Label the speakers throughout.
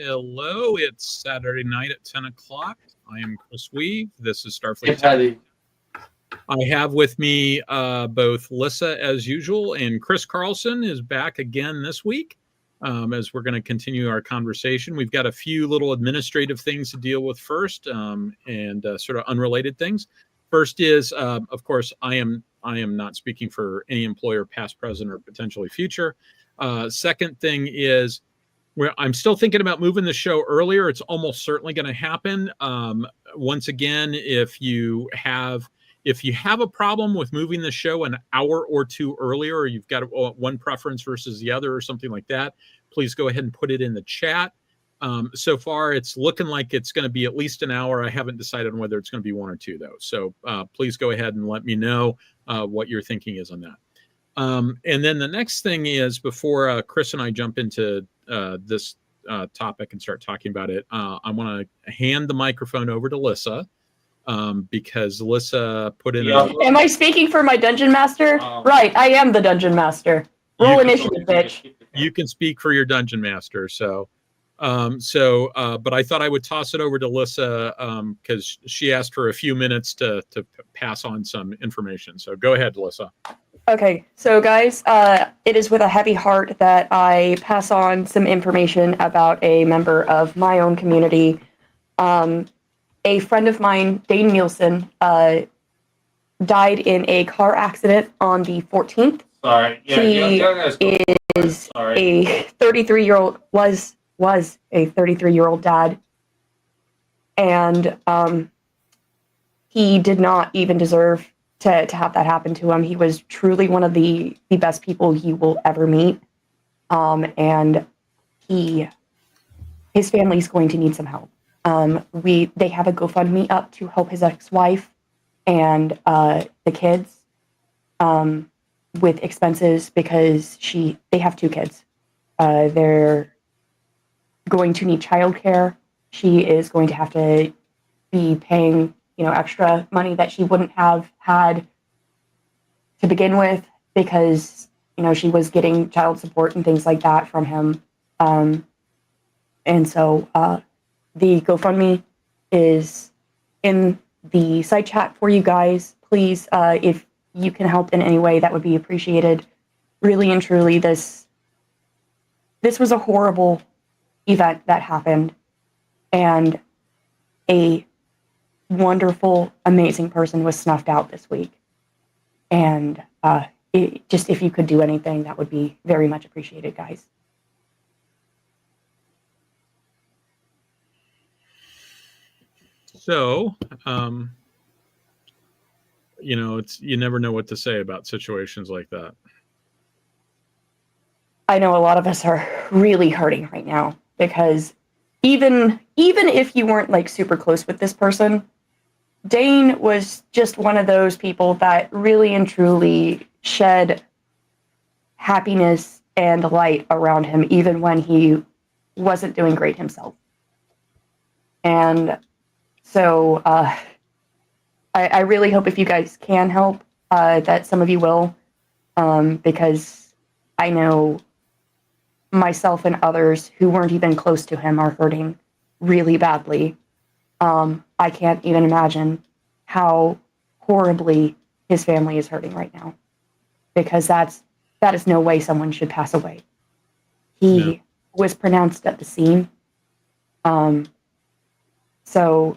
Speaker 1: Hello, it's Saturday night at 10 o'clock. I am Chris Weuve. This is Starfleet. I have with me both Lissa, as usual, and Chris Carlson is back again this week as we're going to continue our conversation. We've got a few little administrative things to deal with first and sort of unrelated things. First is, of course, I am not speaking for any employer, past, present, or potentially future. Second thing is, I'm still thinking about moving the show earlier. It's almost certainly going to happen. Once again, if you have a problem with moving the show an hour or two earlier, or you've got one preference versus the other or something like that, please go ahead and put it in the chat. So far, it's looking like it's going to be at least an hour. I haven't decided on whether it's going to be one or two, though. So please go ahead and let me know what your thinking is on that. And then the next thing is, before Chris and I jump into this topic and start talking about it, I want to hand the microphone over to Lissa because Lissa put in
Speaker 2: Am I speaking for my dungeon master? Right, I am the dungeon master. Roll initiative, bitch.
Speaker 1: You can speak for your dungeon master, but I thought I would toss it over to Lissa because she asked for a few minutes to pass on some information. So go ahead, Lissa.
Speaker 2: Okay, so guys, it is with a heavy heart that I pass on some information about a member of my own community. A friend of mine, Dane Nielsen, died in a car accident on the 14th.
Speaker 3: Sorry.
Speaker 2: He is a 33-year-old, was a 33-year-old dad, and he did not even deserve to have that happen to him. He was truly one of the best people you will ever meet. And his family's going to need some help. They have a GoFundMe up to help his ex-wife and the kids with expenses because they have two kids. They're going to need childcare. She is going to have to be paying extra money that she wouldn't have had to begin with because, she was getting child support and things like that from him. And so the GoFundMe is in the site chat for you guys. Please, if you can help in any way, that would be appreciated. Really and truly, this was a horrible event that happened, and a wonderful, amazing person was snuffed out this week. And if you could do anything, that would be very much appreciated, guys.
Speaker 1: So, you never know what to say about situations like that.
Speaker 2: I know a lot of us are really hurting right now because even if you weren't super close with this person, Dane was just one of those people that really and truly shed happiness and light around him, even when he wasn't doing great himself. And so I really hope if you guys can help, that some of you will, because I know myself and others who weren't even close to him are hurting really badly. I can't even imagine how horribly his family is hurting right now, because that is no way someone should pass away. He was pronounced at the scene. So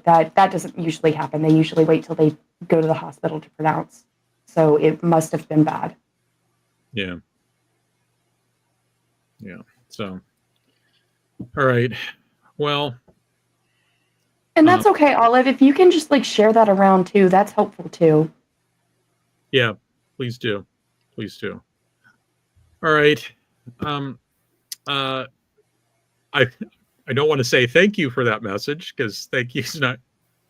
Speaker 2: that doesn't usually happen. They usually wait till they go to the hospital to pronounce. So it must have been bad.
Speaker 1: Yeah. So, all right. Well.
Speaker 2: And that's okay, Olive. If you can just share that around too, that's helpful too.
Speaker 1: Yeah, please do. Please do. All right. I don't want to say thank you for that message because thank you is not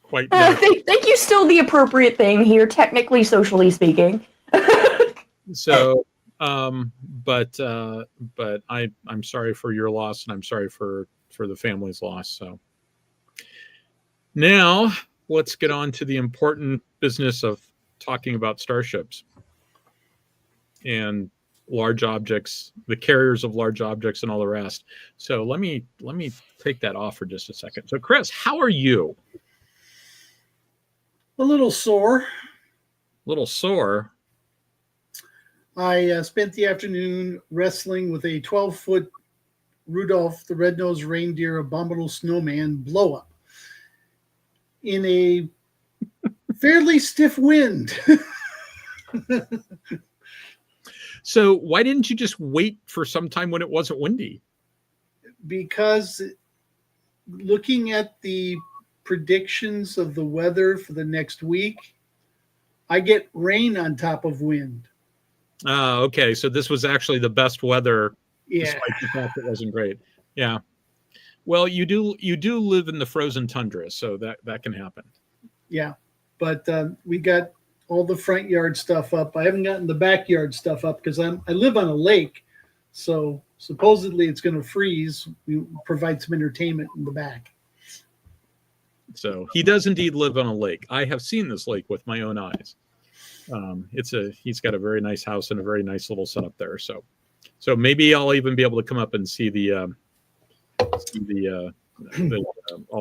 Speaker 1: quite.
Speaker 2: Thank you still the appropriate thing here, technically, socially speaking.
Speaker 1: So, but I'm sorry for your loss, and I'm sorry for the family's loss. So now let's get on to the important business of talking about starships. And large objects, the carriers of large objects, and all the rest. So let me take that off for just a second. So Chris, how are you?
Speaker 3: A little sore.
Speaker 1: A little sore.
Speaker 3: I spent the afternoon wrestling with a 12-foot Rudolph the Red-Nosed Reindeer Abominable Snowman blow-up in a fairly stiff wind.
Speaker 1: So why didn't you just wait for some time when it wasn't windy?
Speaker 3: Because looking at the predictions of the weather for the next week, I get rain on top of wind.
Speaker 1: Okay. So this was actually the best weather,
Speaker 3: Yeah.
Speaker 1: despite the fact it wasn't great. Yeah. Well, you do live in the frozen tundra, so that can happen.
Speaker 3: Yeah. But we got all the front yard stuff up. I haven't gotten the backyard stuff up because I live on a lake. So supposedly it's going to freeze. We provide some entertainment in the back.
Speaker 1: So he does indeed live on a lake. I have seen this lake with my own eyes. He's got a very nice house and a very nice little setup there. So maybe I'll even be able to come up and see all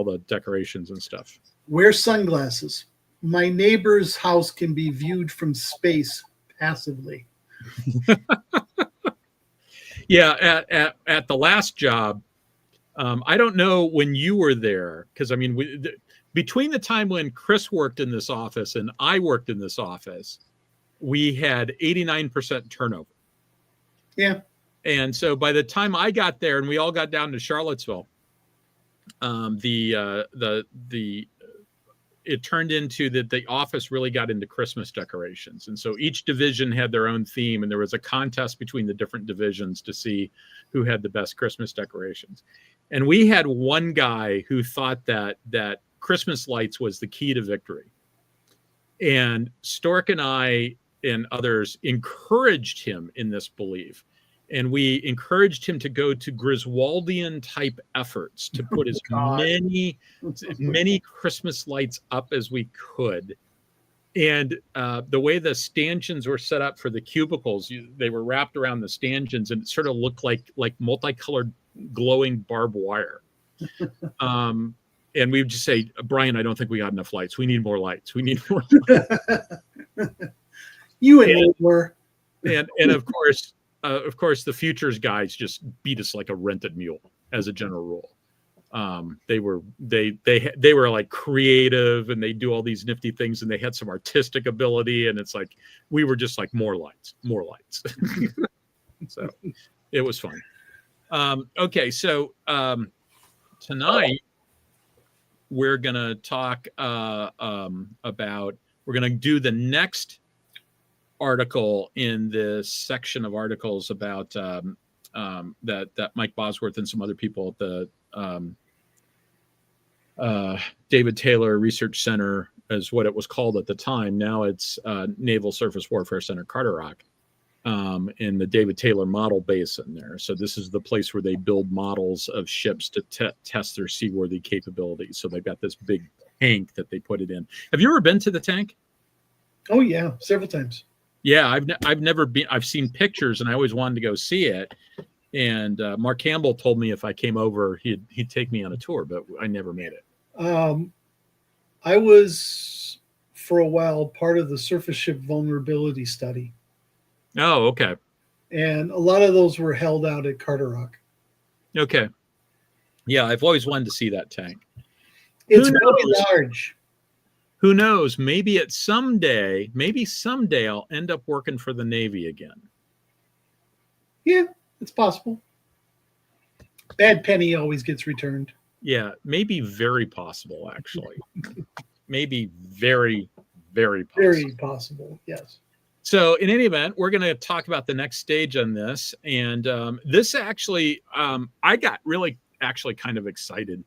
Speaker 1: the decorations and stuff.
Speaker 3: Wear sunglasses. My neighbor's house can be viewed from space passively.
Speaker 1: Yeah, at the last job, I don't know when you were there, because I mean, between the time when Chris worked in this office and I worked in this office, we had 89% turnover.
Speaker 3: Yeah.
Speaker 1: And so by the time I got there and we all got down to Charlottesville, it turned into that the office really got into Christmas decorations. And so each division had their own theme, and there was a contest between the different divisions to see who had the best Christmas decorations. And we had one guy who thought that Christmas lights was the key to victory. And Stork and I and others encouraged him in this belief. And we encouraged him to go to Griswoldian type efforts to put as many Christmas lights up as we could. And the way the stanchions were set up for the cubicles, they were wrapped around the stanchions, and it sort of looked like multicolored glowing barbed wire. And we would just say, Brian, I don't think we got enough lights. We need more lights. We need more lights.
Speaker 3: You and were.
Speaker 1: And of course, the futures guys just beat us like a rented mule as a general rule. They were like creative, and they do all these nifty things, and they had some artistic ability, and it's like we were just like more lights. So it was fun. Okay, so tonight we're gonna talk about, we're gonna do the next article in this section of articles about that Mike Bosworth and some other people at the David Taylor Research Center, is what it was called at the time. Now it's Naval Surface Warfare Center, Carteret, in the David Taylor Model Basin there. So this is the place where they build models of ships to test their seaworthy capabilities. So they've got this big tank that they put it in. Have you ever been to the tank?
Speaker 3: Oh yeah, several times.
Speaker 1: Yeah, I've never been. I've seen pictures, and I always wanted to go see it. And Mark Campbell told me if I came over, he'd take me on a tour, but I never made it.
Speaker 3: I was for a while part of the surface ship vulnerability study.
Speaker 1: Oh, okay.
Speaker 3: And a lot of those were held out at Carteret.
Speaker 1: Okay. Yeah, I've always wanted to see that tank.
Speaker 3: It's very large.
Speaker 1: Who knows? Maybe someday I'll end up working for the Navy again.
Speaker 3: Yeah, it's possible. Bad penny always gets returned.
Speaker 1: Yeah, maybe very possible, actually. Maybe very, very possible.
Speaker 3: Very possible, yes.
Speaker 1: So in any event, we're going to talk about the next stage on this. And this actually, I got really actually kind of excited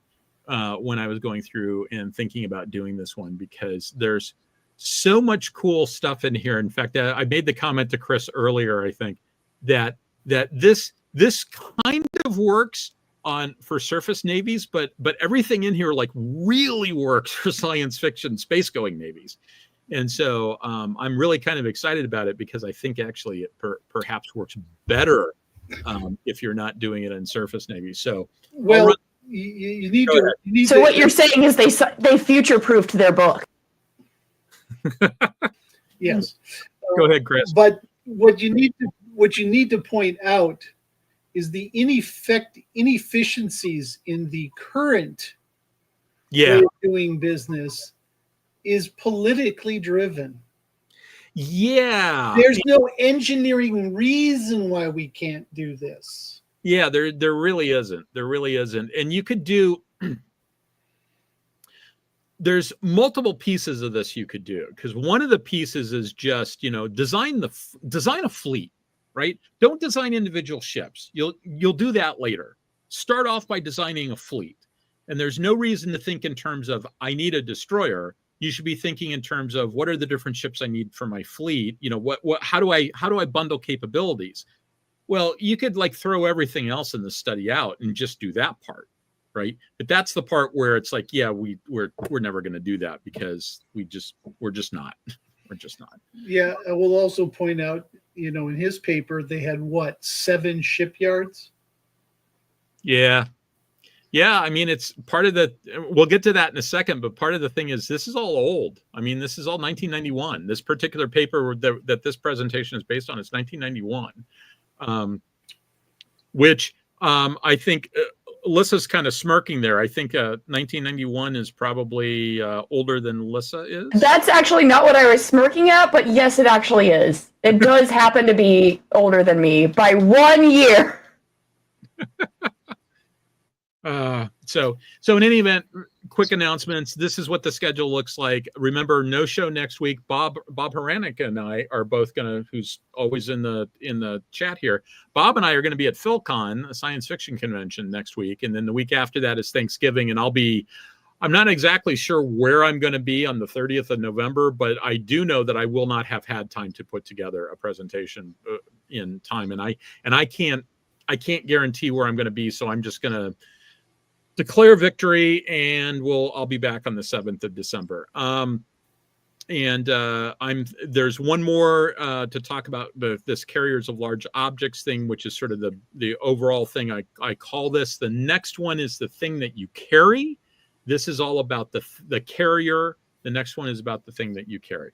Speaker 1: when I was going through and thinking about doing this one, because there's so much cool stuff in here. In fact, I made the comment to Chris earlier, I think, that this kind of works for surface navies, but everything in here like really works for science fiction space going navies. And so I'm really kind of excited about it because I think actually it perhaps works better if you're not doing it in surface Navy. So,
Speaker 3: well, you need to. You need
Speaker 2: so
Speaker 3: to,
Speaker 2: what you're saying is they future-proofed their book.
Speaker 3: Yes.
Speaker 1: Go ahead, Chris.
Speaker 3: But what you need to point out is the inefficiencies in the current way of doing business is politically driven.
Speaker 1: Yeah.
Speaker 3: There's no engineering reason why we can't do this.
Speaker 1: Yeah, there really isn't. There really isn't. And you could do there's multiple pieces of this you could do, because one of the pieces is just, design a fleet, right? Don't design individual ships. You'll do that later. Start off by designing a fleet. And there's no reason to think in terms of I need a destroyer. You should be thinking in terms of what are the different ships I need for my fleet? How do I bundle capabilities? Well, you could throw everything else in the study out and just do that part, right? But that's the part where it's like, yeah, we're never going to do that because we're just not. We're just not.
Speaker 3: Yeah, I will also point out, in his paper they had 7 shipyards.
Speaker 1: Yeah. Yeah, I mean, it's part of we'll get to that in a second, but part of the thing is this is all old. I mean, this is all 1991. This particular paper that this presentation is based on is 1991, which I think Lissa's kind of smirking there. I think 1991 is probably older than Lissa is.
Speaker 2: That's actually not what I was smirking at, but yes, it actually is. It does happen to be older than me by 1 year.
Speaker 1: So in any event, quick announcements. This is what the schedule looks like. Remember, no show next week. Bob Haranek and I are both who's always in the chat here. Bob and I are going to be at PhilCon, a science fiction convention, next week. And then the week after that is Thanksgiving. And I'm not exactly sure where I'm going to be on the 30th of November, but I do know that I will not have had time to put together a presentation in time. And I can't guarantee where I'm going to be. So I'm just going to declare victory, and I'll be back on the 7th of December. There's one more to talk about, this carriers of large objects thing, which is sort of the overall thing. I call this. The next one is the thing that you carry. This is all about the carrier. The next one is about the thing that you carry.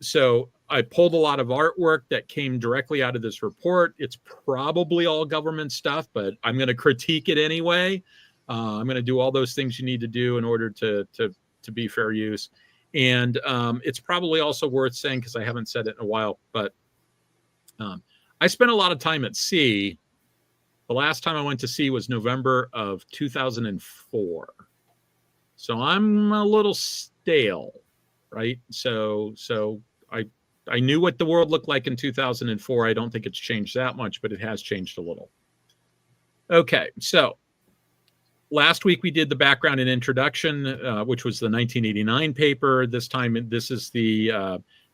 Speaker 1: So I pulled a lot of artwork that came directly out of this report. It's probably all government stuff, but I'm going to critique it anyway. I'm going to do all those things you need to do in order to be fair use. And it's probably also worth saying, because I haven't said it in a while, but I spent a lot of time at sea. The last time I went to sea was November of 2004. So I'm a little stale, right? So I knew what the world looked like in 2004. I don't think it's changed that much, but it has changed a little. Okay, so last week we did the background and introduction, which was the 1989 paper. This time, this is the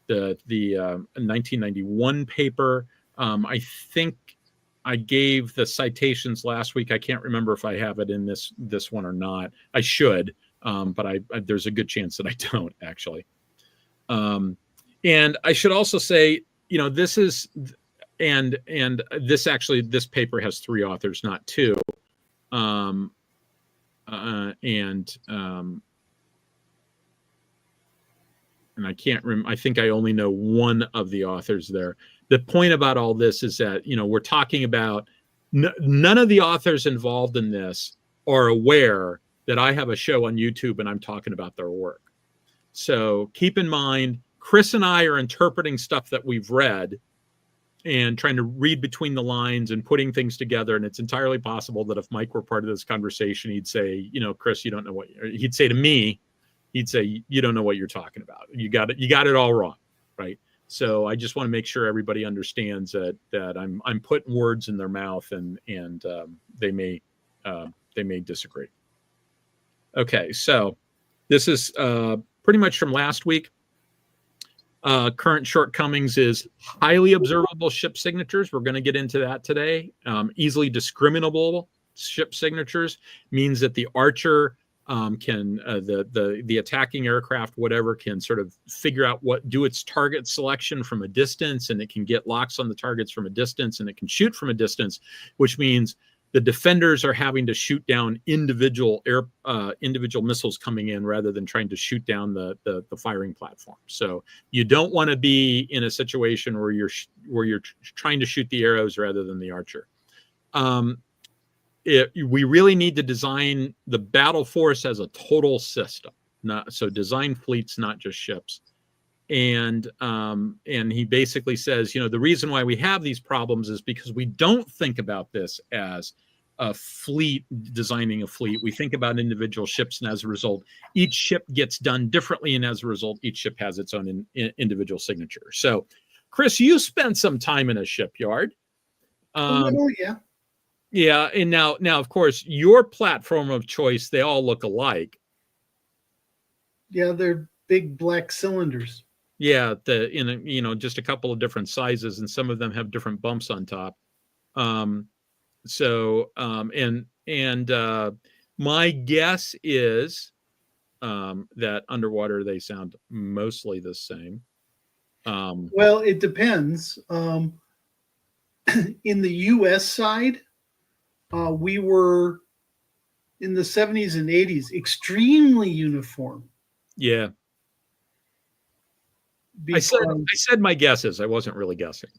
Speaker 1: 1991 paper. I think I gave the citations last week. I can't remember if I have it in this one or not. I should, but there's a good chance that I don't actually. And I should also say, this is and this paper has 3 authors, not 2. And I can't remember. I think I only know one of the authors there. The point about all this is that, we're talking about none of the authors involved in this are aware that I have a show on YouTube and I'm talking about their work. So keep in mind, Chris and I are interpreting stuff that we've read and trying to read between the lines and putting things together. And it's entirely possible that if Mike were part of this conversation, he'd say, Chris, you don't know he'd say to me, you don't know what you're talking about. You got it all wrong. Right. So I just want to make sure everybody understands that I'm putting words in their mouth and they may disagree. Okay. So this is pretty much from last week. Current shortcomings is highly observable ship signatures. We're going to get into that today. Easily discriminable ship signatures means that the Archer can the attacking aircraft, whatever, can sort of figure out do its target selection from a distance, and it can get locks on the targets from a distance, and it can shoot from a distance, which means the defenders are having to shoot down individual missiles coming in rather than trying to shoot down the firing platform. So you don't want to be in a situation where you're trying to shoot the arrows rather than the archer. We really need to design the battle force as a total system, so design fleets, not just ships. And he basically says, the reason why we have these problems is because we don't think about this as a fleet, designing a fleet. We think about individual ships, and as a result, each ship gets done differently, and as a result, each ship has its own individual signature. So, Chris, you spent some time in a shipyard.
Speaker 3: Yeah.
Speaker 1: Yeah, and now, of course, your platform of choice, they all look alike.
Speaker 3: Yeah, they're big black cylinders.
Speaker 1: Yeah, just a couple of different sizes, and some of them have different bumps on top. My guess is that underwater they sound mostly the same.
Speaker 3: Well, it depends. In the U.S. side, we were in the 70s and 80s extremely uniform.
Speaker 1: Yeah. I said my guesses. I wasn't really guessing.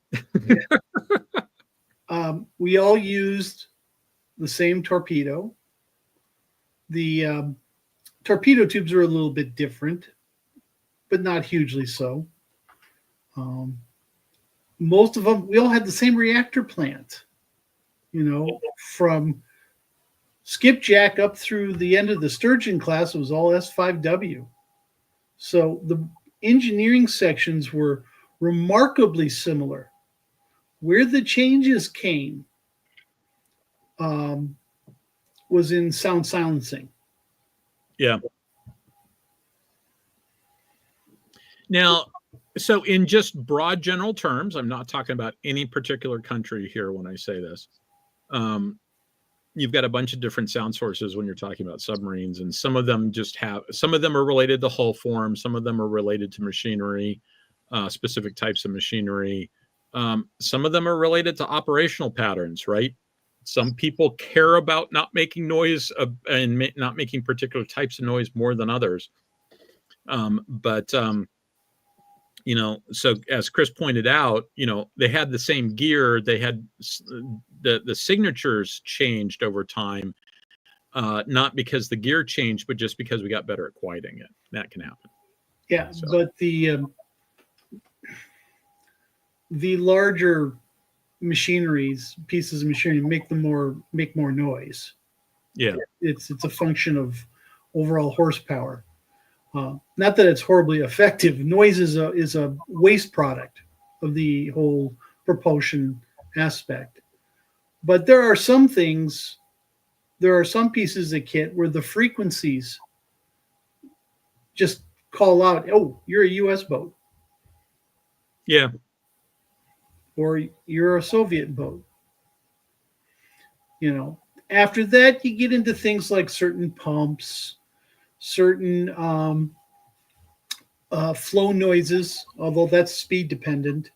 Speaker 3: We all used the same torpedo. The torpedo tubes are a little bit different, but not hugely so. Most of them, we all had the same reactor plant. From skipjack up through the end of the Sturgeon class, it was all S5W. So the engineering sections were remarkably similar. Where the changes came was in sound silencing.
Speaker 1: Yeah. Now, so in just broad general terms, I'm not talking about any particular country here when I say this. You've got a bunch of different sound sources when you're talking about submarines, and some of them are related to hull form, some of them are related to machinery, specific types of machinery. Some of them are related to operational patterns, right? Some people care about not making noise and not making particular types of noise more than others. So as Chris pointed out, they had the same gear. They had the signatures changed over time, not because the gear changed, but just because we got better at quieting it. That can happen.
Speaker 3: Yeah, so. But the larger pieces of machinery make more noise.
Speaker 1: Yeah,
Speaker 3: it's a function of overall horsepower. Not that it's horribly effective. Noise is a waste product of the whole propulsion aspect. But there are some pieces of kit where the frequencies just call out, "Oh, you're a U.S. boat."
Speaker 1: Yeah.
Speaker 3: Or you're a Soviet boat. After that, you get into things like certain pumps, certain flow noises, although that's speed dependent,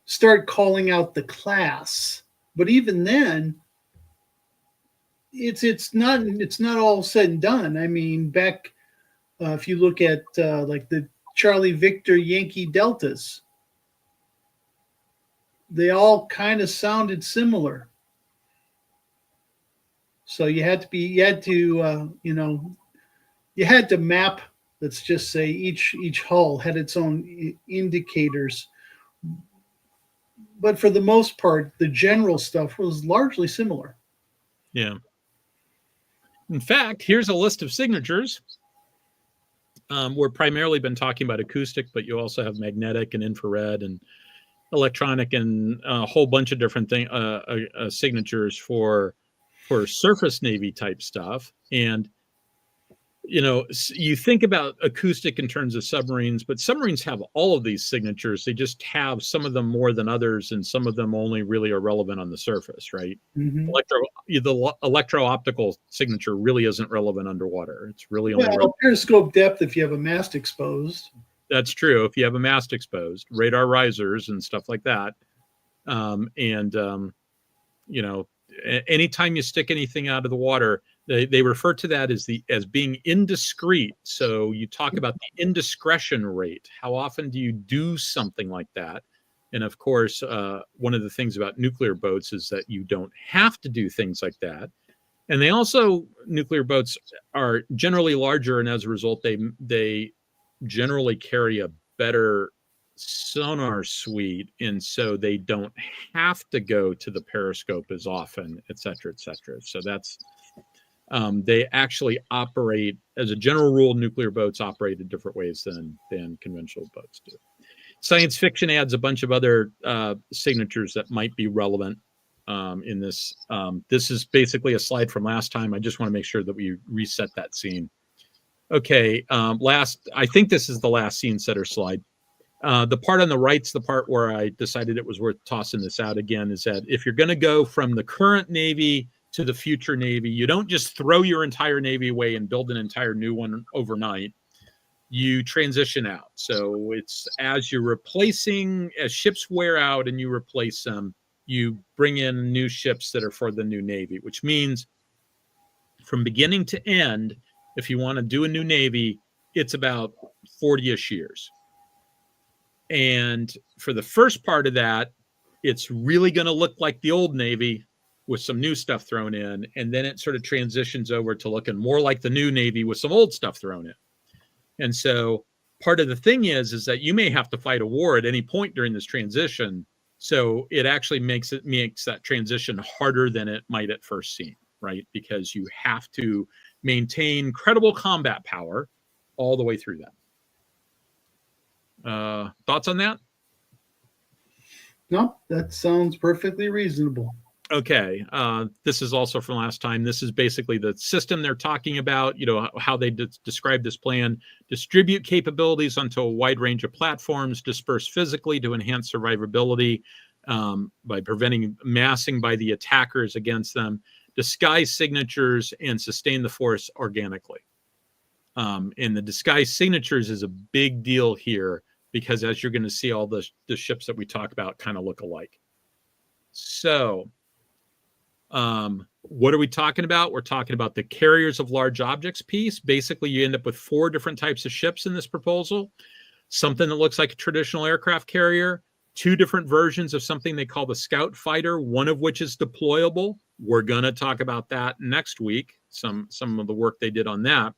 Speaker 3: start calling out the class. But even then, it's not all said and done. I mean, back if you look at like the Charlie Victor Yankee Deltas, they all kind of sounded similar. So you had to map. Let's just say each hull had its own indicators. But for the most part, the general stuff was largely similar.
Speaker 1: Yeah. In fact, here's a list of signatures. We're primarily been talking about acoustic, but you also have magnetic and infrared and electronic and a whole bunch of different signatures for surface Navy type stuff. And you think about acoustic in terms of submarines, but submarines have all of these signatures. They just have some of them more than others, and some of them only really are relevant on the surface, right?
Speaker 3: Mm-hmm.
Speaker 1: The electro-optical signature really isn't relevant underwater. It's really only
Speaker 3: periscope depth if you have a mast exposed.
Speaker 1: That's true. If you have a mast exposed, radar risers and stuff like that. Anytime you stick anything out of the water, they refer to that as being indiscreet. So you talk about the indiscretion rate. How often do you do something like that? And of course, one of the things about nuclear boats is that you don't have to do things like that. And nuclear boats are generally larger, and as a result, they generally carry a better sonar suite, and so they don't have to go to the periscope as often, et cetera, et cetera. So that's they actually operate, as a general rule, nuclear boats operate in different ways than conventional boats do. Science fiction adds a bunch of other signatures that might be relevant in this. This is basically a slide from last time. I just want to make sure that we reset that scene. Okay, I think this is the last scene setter slide. The part on the right's the part where I decided it was worth tossing this out again, is that if you're going to go from the current Navy to the future Navy, you don't just throw your entire Navy away and build an entire new one overnight. You transition out. So it's as ships wear out and you replace them, you bring in new ships that are for the new Navy, which means from beginning to end, if you want to do a new Navy, it's about 40-ish years. And for the first part of that, it's really going to look like the old Navy with some new stuff thrown in. And then it sort of transitions over to looking more like the new Navy with some old stuff thrown in. And so part of the thing is that you may have to fight a war at any point during this transition. So it actually makes that transition harder than it might at first seem, right? Because you have to maintain credible combat power all the way through that. Thoughts on that?
Speaker 3: No, that sounds perfectly reasonable.
Speaker 1: Okay. This is also from last time. This is basically the system they're talking about, how they describe this plan: distribute capabilities onto a wide range of platforms, disperse physically to enhance survivability by preventing massing by the attackers against them, disguise signatures, and sustain the force organically. And the disguise signatures is a big deal here because, as you're going to see, all the ships that we talk about kind of look alike. So what are we talking about? We're talking about the carriers of large objects piece. Basically, you end up with 4 different types of ships in this proposal. Something that looks like a traditional aircraft carrier, 2 different versions of something they call the Scout Fighter, one of which is deployable. We're going to talk about that next week, some of the work they did on that.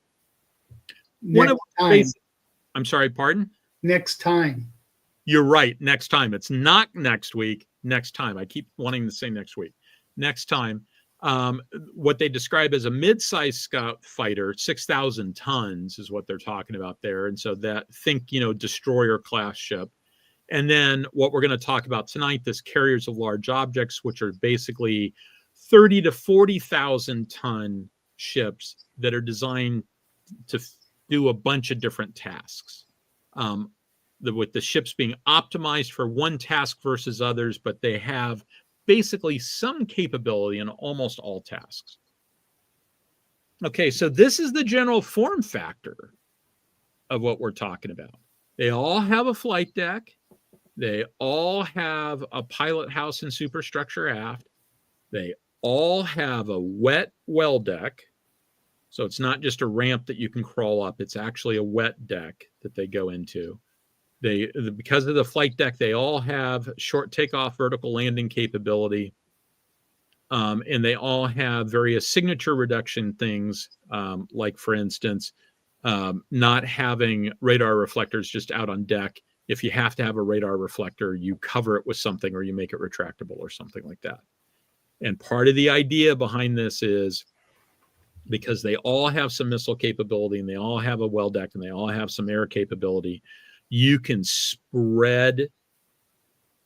Speaker 1: I'm sorry, pardon?
Speaker 3: Next time.
Speaker 1: You're right, next time. It's not next week, next time. I keep wanting to say next week. Next time. What they describe as a mid-sized Scout Fighter, 6,000 tons is what they're talking about there. And so destroyer class ship. And then what we're going to talk about tonight, this carriers of large objects, which are basically 30 to 40,000 ton ships that are designed to do a bunch of different tasks. With the ships being optimized for one task versus others, but they have basically some capability in almost all tasks. Okay, so this is the general form factor of what we're talking about. They all have a flight deck. They all have a pilot house and superstructure aft. They all have a wet well deck. So it's not just a ramp that you can crawl up. It's actually a wet deck that they go into. Because of the flight deck, they all have short takeoff, vertical landing capability. And they all have various signature reduction things, like, for instance, not having radar reflectors just out on deck. If you have to have a radar reflector, you cover it with something or you make it retractable or something like that. And part of the idea behind this is because they all have some missile capability and they all have a well deck and they all have some air capability, you can spread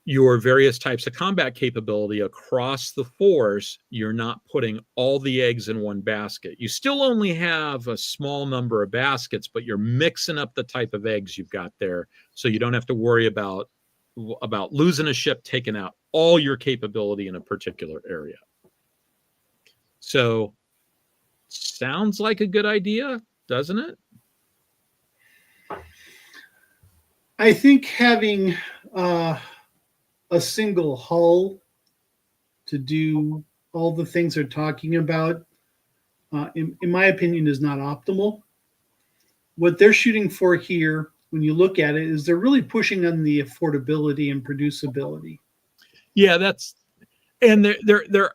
Speaker 1: your various types of combat capability across the force, you're not putting all the eggs in one basket. You still only have a small number of baskets, but you're mixing up the type of eggs you've got there, so you don't have to worry about losing a ship, taking out all your capability in a particular area. So, sounds like a good idea, doesn't it?
Speaker 3: I think having a single hull to do all the things they're talking about, in my opinion, is not optimal. What they're shooting for here, when you look at it, is they're really pushing on the affordability and producibility.
Speaker 1: Yeah, and they're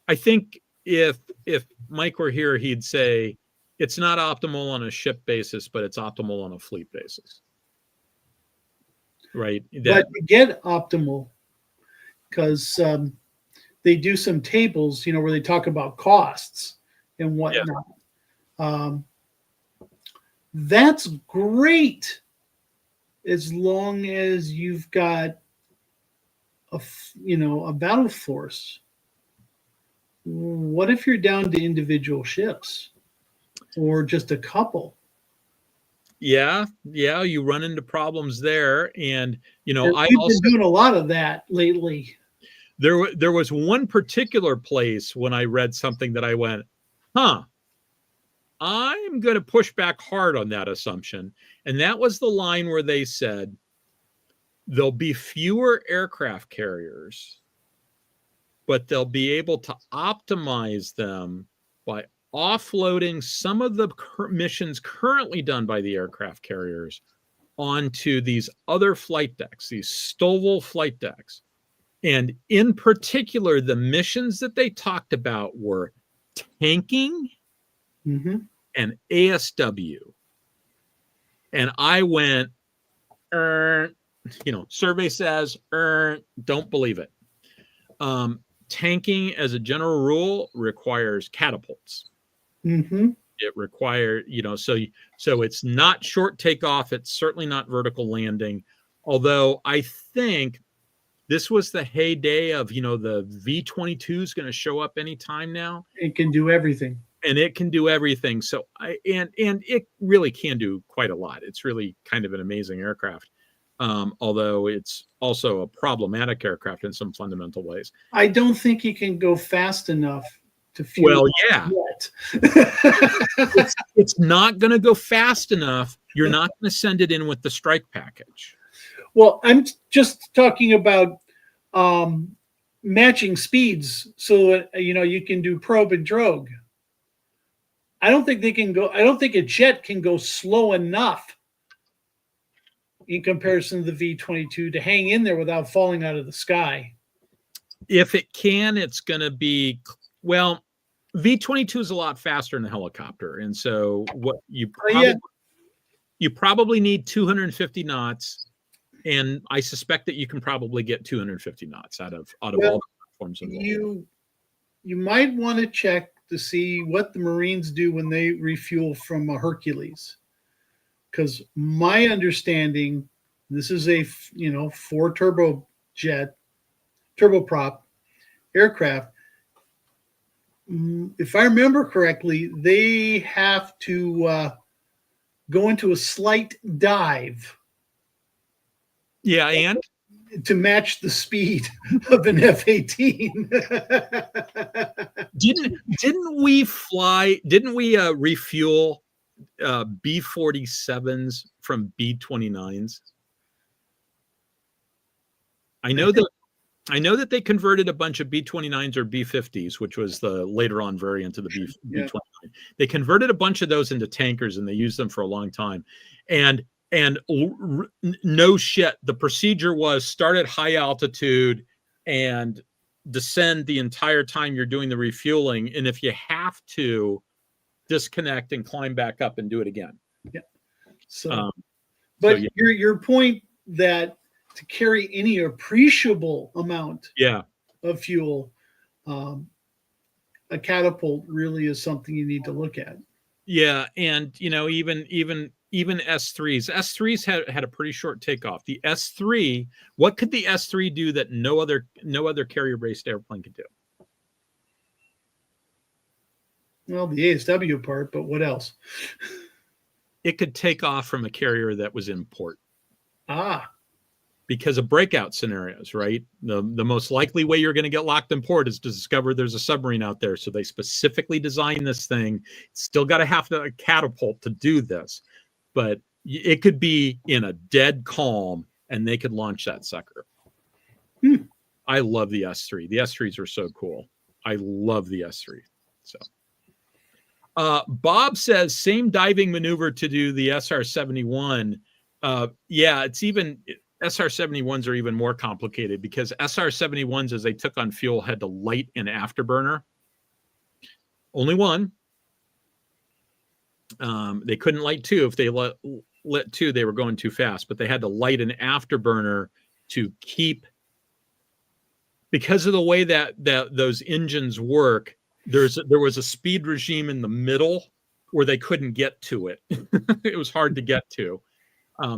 Speaker 1: I think if Mike were here, he'd say it's not optimal on a ship basis, but it's optimal on a fleet basis. Right.
Speaker 3: But you get optimal because they do some tables, where they talk about costs and whatnot. Yeah. That's great as long as you've got a battle force. What if you're down to individual ships or just a couple?
Speaker 1: Yeah, you run into problems there, and
Speaker 3: we've been doing a lot of that lately.
Speaker 1: There was one particular place when I read something that I went, I'm going to push back hard on that assumption, and that was the line where they said there'll be fewer aircraft carriers, but they'll be able to optimize them by offloading some of the missions currently done by the aircraft carriers onto these other flight decks, these Stovall flight decks. And in particular, the missions that they talked about were tanking and ASW. And I went, survey says, don't believe it. Tanking, as a general rule, requires catapults. It requires, so it's not short takeoff. It's certainly not vertical landing. Although I think this was the heyday of, the V-22 is going to show up anytime now.
Speaker 3: It can do everything.
Speaker 1: And it can do everything. So and it really can do quite a lot. It's really kind of an amazing aircraft. Although it's also a problematic aircraft in some fundamental ways.
Speaker 3: I don't think you can go fast enough to fuel.
Speaker 1: Well, yeah. it's not going to go fast enough. You're not going to send it in with the strike package.
Speaker 3: Well, I'm just talking about matching speeds so that, you can do probe and drogue. I don't think a jet can go slow enough in comparison to the V-22 to hang in there without falling out of the sky.
Speaker 1: If it can, it's going to be, V-22 is a lot faster than a helicopter. And so what you probably need 250 knots. And I suspect that you can probably get 250 knots out of all the platforms.
Speaker 3: You might want to check to see what the Marines do when they refuel from a Hercules. Because my understanding, this is a 4 turboprop aircraft. If I remember correctly, they have to go into a slight dive.
Speaker 1: Yeah, and
Speaker 3: to match the speed of an F-18.
Speaker 1: Didn't we refuel B-47s from B-29s? I know that they converted a bunch of B-29s or B-50s, which was the later on variant of the B-29. They converted a bunch of those into tankers, and they used them for a long time. And no shit, the procedure was start at high altitude and descend the entire time you're doing the refueling. And if you have to, disconnect and climb back up and do it again.
Speaker 3: Yeah. Your point that to carry any appreciable amount of fuel, a catapult really is something you need to look at.
Speaker 1: Yeah. And, even even S3s had a pretty short takeoff. The S3, what could the S3 do that no other carrier-based airplane could do?
Speaker 3: Well, the ASW part, but what else?
Speaker 1: It could take off from a carrier that was in port. Because of breakout scenarios, right? The most likely way you're going to get locked in port is to discover there's a submarine out there. So they specifically designed this thing. It's still got to have a catapult to do this, but it could be in a dead calm and they could launch that sucker. I love the S3. The S3s are so cool. I love the S3. So Bob says same diving maneuver to do the SR-71. Yeah, it's even SR-71s are even more complicated because SR-71s, as they took on fuel, had to light an afterburner. Only one. They couldn't light two. If they lit two, they were going too fast. But they had to light an afterburner to keep, because of the way that those engines work. There was a speed regime in the middle where they couldn't get to it. It was hard to get to.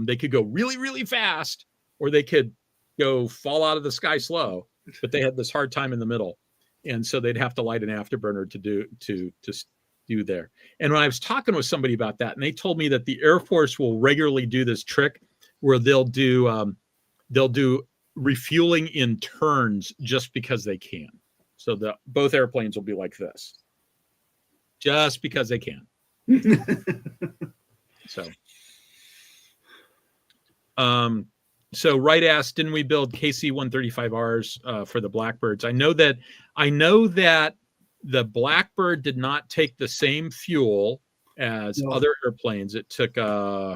Speaker 1: They could go really, really fast, or they could go fall out of the sky slow, but they had this hard time in the middle. And so they'd have to light an afterburner to do there. And when I was talking with somebody about that, and they told me that the Air Force will regularly do this trick where they'll do refueling in turns just because they can. So both airplanes will be like this, just because they can. So Wright asked, didn't we build KC-135Rs for the Blackbirds? I know that the Blackbird did not take the same fuel as other airplanes. It took JP8,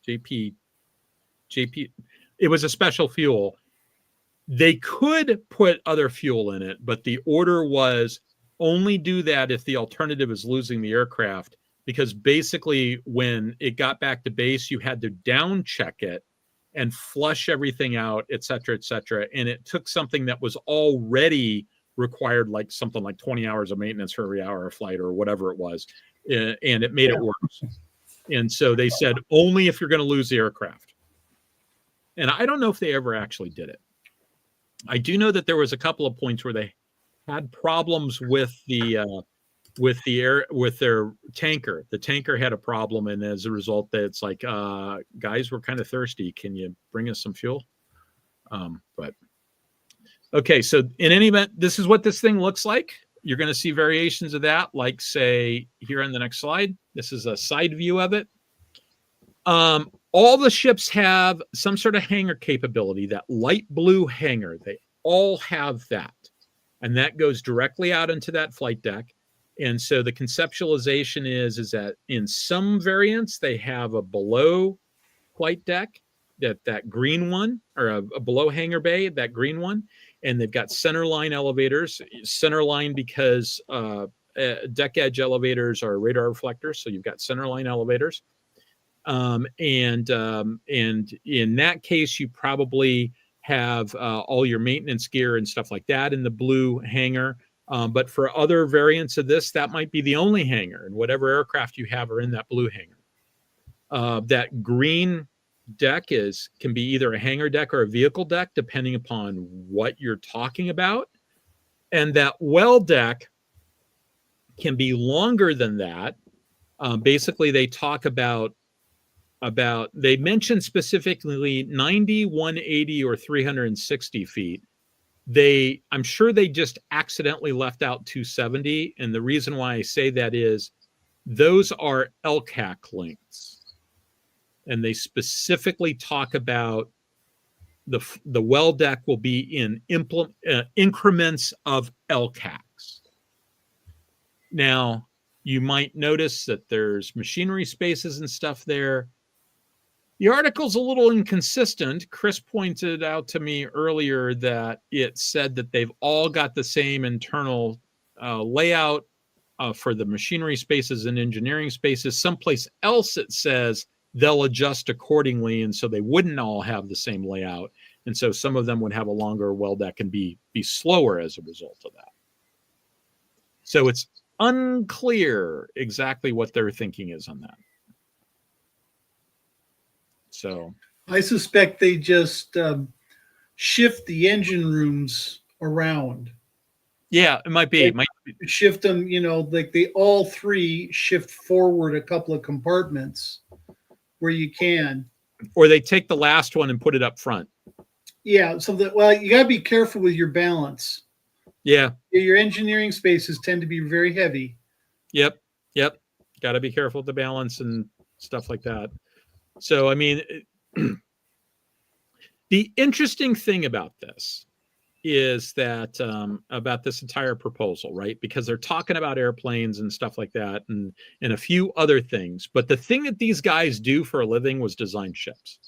Speaker 1: JP. It was a special fuel. They could put other fuel in it, but the order was only do that if the alternative is losing the aircraft. Because basically when it got back to base, you had to down check it and flush everything out, et cetera, et cetera. And it took something that was already required, like something like 20 hours of maintenance for every hour of flight or whatever it was. And it made it worse. And so they said, only if you're going to lose the aircraft. And I don't know if they ever actually did it. I do know that there was a couple of points where they had problems with their tanker. The tanker had a problem, and as a result, it's like, guys, we're kind of thirsty. Can you bring us some fuel? But okay, so in any event, this is what this thing looks like. You're going to see variations of that, like say here on the next slide. This is a side view of it. All the ships have some sort of hangar capability. That light blue hangar, they all have that, and that goes directly out into that flight deck. And so the conceptualization is that in some variants, they have a below flight deck, that green one, or a below hangar bay, that green one. And they've got centerline elevators. Centerline because deck edge elevators are radar reflectors. So you've got centerline elevators. And in that case, you probably have all your maintenance gear and stuff like that in the blue hangar. But for other variants of this, that might be the only hangar, and whatever aircraft you have are in that blue hangar. That green deck can be either a hangar deck or a vehicle deck, depending upon what you're talking about. And that well deck can be longer than that. Basically, they talk about they mention specifically 90, 180, or 360 feet. I'm sure they just accidentally left out 270. And the reason why I say that is those are LCAC lengths. And they specifically talk about the well deck will be in increments of LCACs. Now, you might notice that there's machinery spaces and stuff there. The article's a little inconsistent. Chris pointed out to me earlier that it said that they've all got the same internal layout for the machinery spaces and engineering spaces. Someplace else it says they'll adjust accordingly, and so they wouldn't all have the same layout. And so some of them would have a longer well deck and be slower as a result of that. So unclear exactly what their thinking is on that. So
Speaker 3: I suspect they just shift the engine rooms around.
Speaker 1: yeah, it might be.
Speaker 3: Shift them, like they all three shift forward a couple of compartments where you can.
Speaker 1: Or they take the last one and put it up front.
Speaker 3: Yeah, so that you got to be careful with your balance.
Speaker 1: Yeah.
Speaker 3: Your engineering spaces tend to be very heavy.
Speaker 1: Yep. Got to be careful with the balance and stuff like that. So, I mean, the interesting thing about this is that about this entire proposal, right? Because they're talking about airplanes and stuff like that and a few other things. But the thing that these guys do for a living was design ships.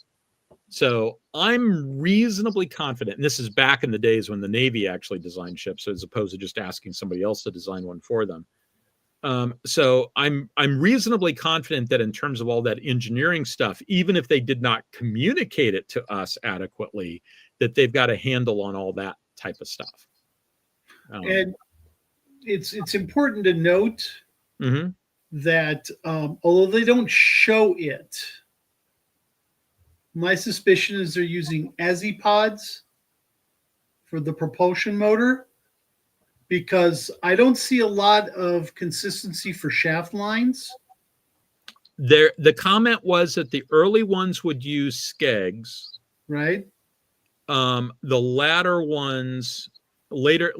Speaker 1: So I'm reasonably confident, and this is back in the days when the Navy actually designed ships as opposed to just asking somebody else to design one for them. So I'm reasonably confident that in terms of all that engineering stuff, even if they did not communicate it to us adequately, that they've got a handle on all that type of stuff.
Speaker 3: And it's important to note that although they don't show it, my suspicion is they're using azipods for the propulsion motor, because I don't see a lot of consistency for shaft lines.
Speaker 1: The comment was that the early ones would use skegs.
Speaker 3: Right.
Speaker 1: The latter ones, later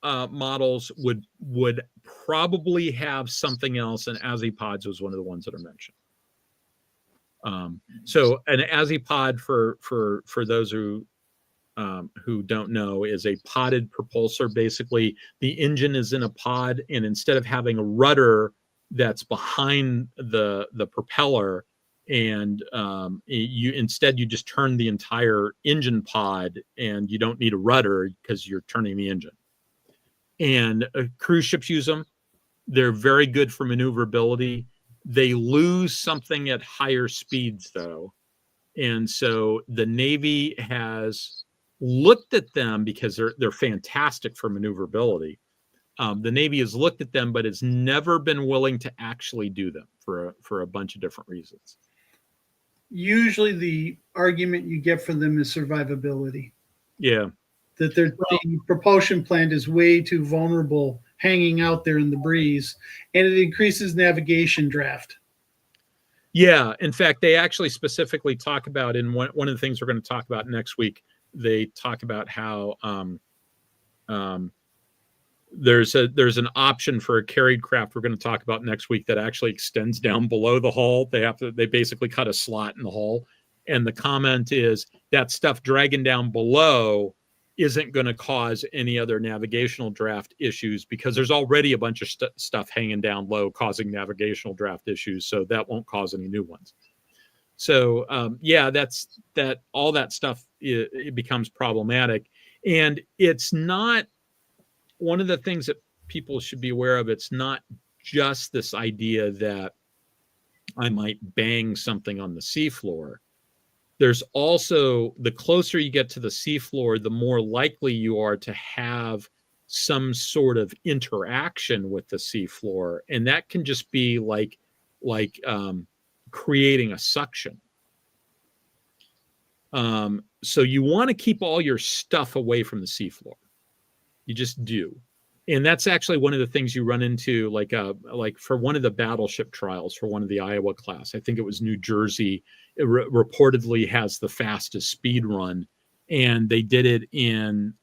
Speaker 1: models would probably have something else, and azipods was one of the ones that are mentioned. So an azipod, for those who don't know, is a podded propulsor. Basically, the engine is in a pod, and instead of having a rudder that's behind the propeller, and you just turn the entire engine pod, and you don't need a rudder because you're turning the engine. And cruise ships use them. They're very good for maneuverability. They lose something at higher speeds, though. And so the Navy has looked at them because they're fantastic for maneuverability. The Navy has looked at them, but has never been willing to actually do them for a bunch of different reasons.
Speaker 3: Usually the argument you get from them is survivability.
Speaker 1: Yeah.
Speaker 3: That the propulsion plant is way too vulnerable hanging out there in the breeze, and it increases navigation draft.
Speaker 1: Yeah. In fact, they actually specifically talk about, in one of the things we're going to talk about next week, they talk about how there's an option for a carried craft we're going to talk about next week that actually extends down below the hull. They basically cut a slot in the hull, and the comment is that stuff dragging down below isn't going to cause any other navigational draft issues, because there's already a bunch of stuff hanging down low causing navigational draft issues, so that won't cause any new ones. So all that stuff, it becomes problematic. And it's not, one of the things that people should be aware of, it's not just this idea that I might bang something on the seafloor. There's also, the closer you get to the seafloor, the more likely you are to have some sort of interaction with the seafloor. And that can just be like creating a suction. So you want to keep all your stuff away from the seafloor. You just do. And that's actually one of the things you run into, like for one of the battleship trials for one of the Iowa class, I think it was New Jersey, it reportedly has the fastest speed run, and they did it in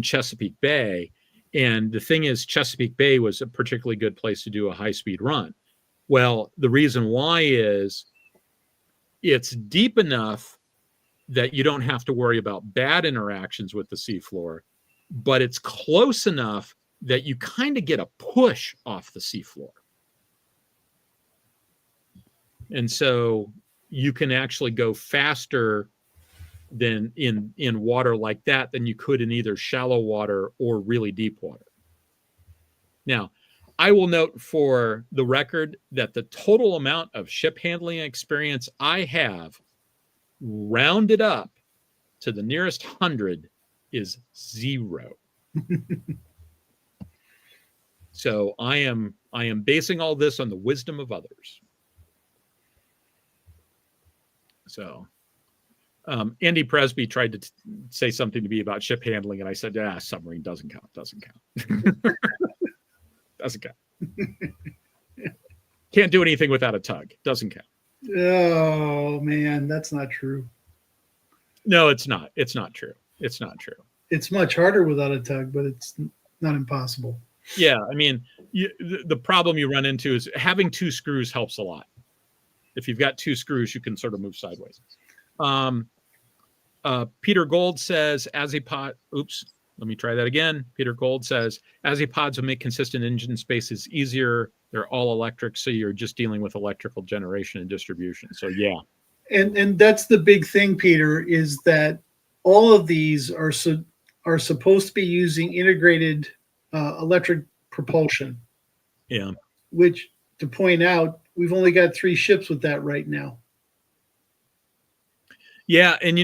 Speaker 1: Chesapeake Bay. And the thing is, Chesapeake Bay was a particularly good place to do a high-speed run. Well, the reason why is it's deep enough that you don't have to worry about bad interactions with the seafloor, but it's close enough that you kind of get a push off the seafloor. And so you can actually go faster than in water like that than you could in either shallow water or really deep water. Now, I will note for the record that the total amount of ship handling experience I have, rounded up to the nearest 100, is 0. So I am basing all this on the wisdom of others. So Andy Presby tried to say something to me about ship handling, and I said, submarine doesn't count. Doesn't count. Can't do anything without a tug. Doesn't count.
Speaker 3: Oh, man, that's not true.
Speaker 1: No, it's not. It's not true. It's not true.
Speaker 3: It's much harder without a tug, but it's not impossible.
Speaker 1: Yeah, I mean, the problem you run into is having two screws helps a lot. If you've got two screws, you can sort of move sideways. Peter Gold says, let me try that again. Peter Gold says, Azipods will make consistent engine spaces easier. They're all electric, so you're just dealing with electrical generation and distribution. So, yeah.
Speaker 3: And that's the big thing, Peter, is that all of these are supposed to be using integrated electric propulsion.
Speaker 1: Yeah.
Speaker 3: Which, to point out, we've only got 3 ships with that right now.
Speaker 1: Yeah, and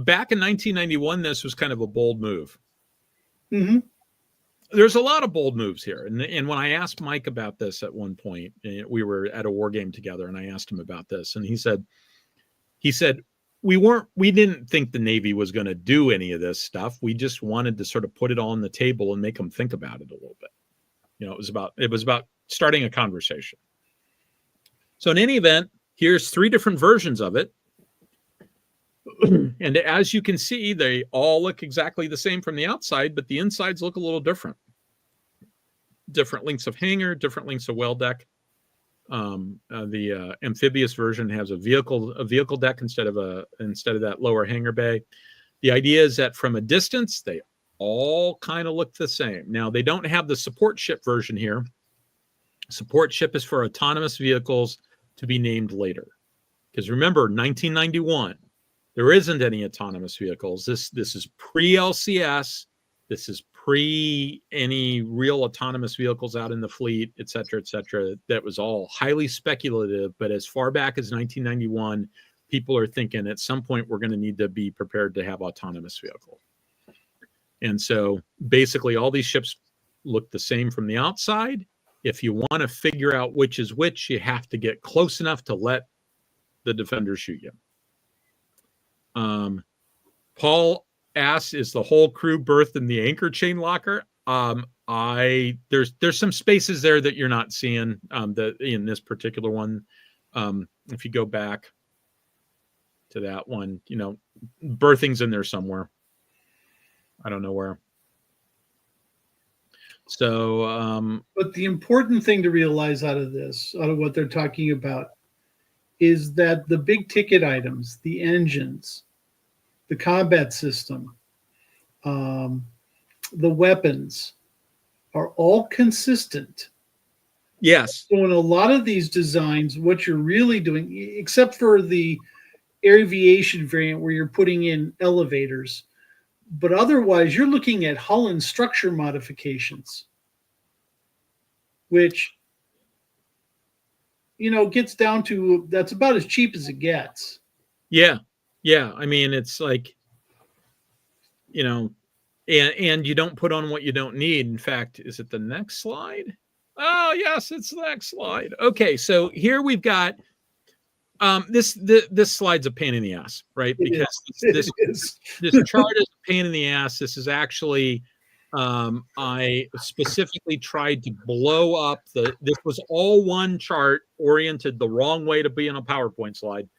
Speaker 1: back in 1991, this was kind of a bold move.
Speaker 3: Mm-hmm.
Speaker 1: There's a lot of bold moves here, and when I asked Mike about this at one point, we were at a war game together, and I asked him about this, and he said we didn't think the Navy was going to do any of this stuff. We just wanted to sort of put it all on the table and make them think about it a little bit. It was about starting a conversation. So in any event, here's 3 different versions of it. And as you can see, they all look exactly the same from the outside, but the insides look a little different. Different lengths of hangar, different lengths of well deck. The amphibious version has a vehicle deck instead of that lower hangar bay. The idea is that from a distance, they all kind of look the same. Now, they don't have the support ship version here. Support ship is for autonomous vehicles to be named later. Because remember, 1991, there isn't any autonomous vehicles. This is pre-LCS. This is pre any real autonomous vehicles out in the fleet, et cetera, et cetera. That was all highly speculative. But as far back as 1991, people are thinking at some point we're going to need to be prepared to have autonomous vehicles. And so basically all these ships look the same from the outside. If you want to figure out which is which, you have to get close enough to let the defender shoot you. Paul asks, is the whole crew berthed in the anchor chain locker? There's some spaces there that you're not seeing in this particular one. If you go back to that one, berthing's in there somewhere. I don't know where. So,
Speaker 3: but the important thing to realize out of what they're talking about, is that the big ticket items, the engines, the combat system, the weapons, are all consistent.
Speaker 1: Yes.
Speaker 3: So in a lot of these designs, what you're really doing, except for the aviation variant where you're putting in elevators, but otherwise you're looking at hull and structure modifications, which gets down to, that's about as cheap as it gets.
Speaker 1: Yeah. I mean, it's like, and you don't put on what you don't need. In fact, is it the next slide? Oh, yes, it's the next slide. Okay, so here we've got this slide's a pain in the ass, right? Because this chart is a pain in the ass. This is actually I specifically tried to blow up this was all one chart oriented the wrong way to be in a PowerPoint slide.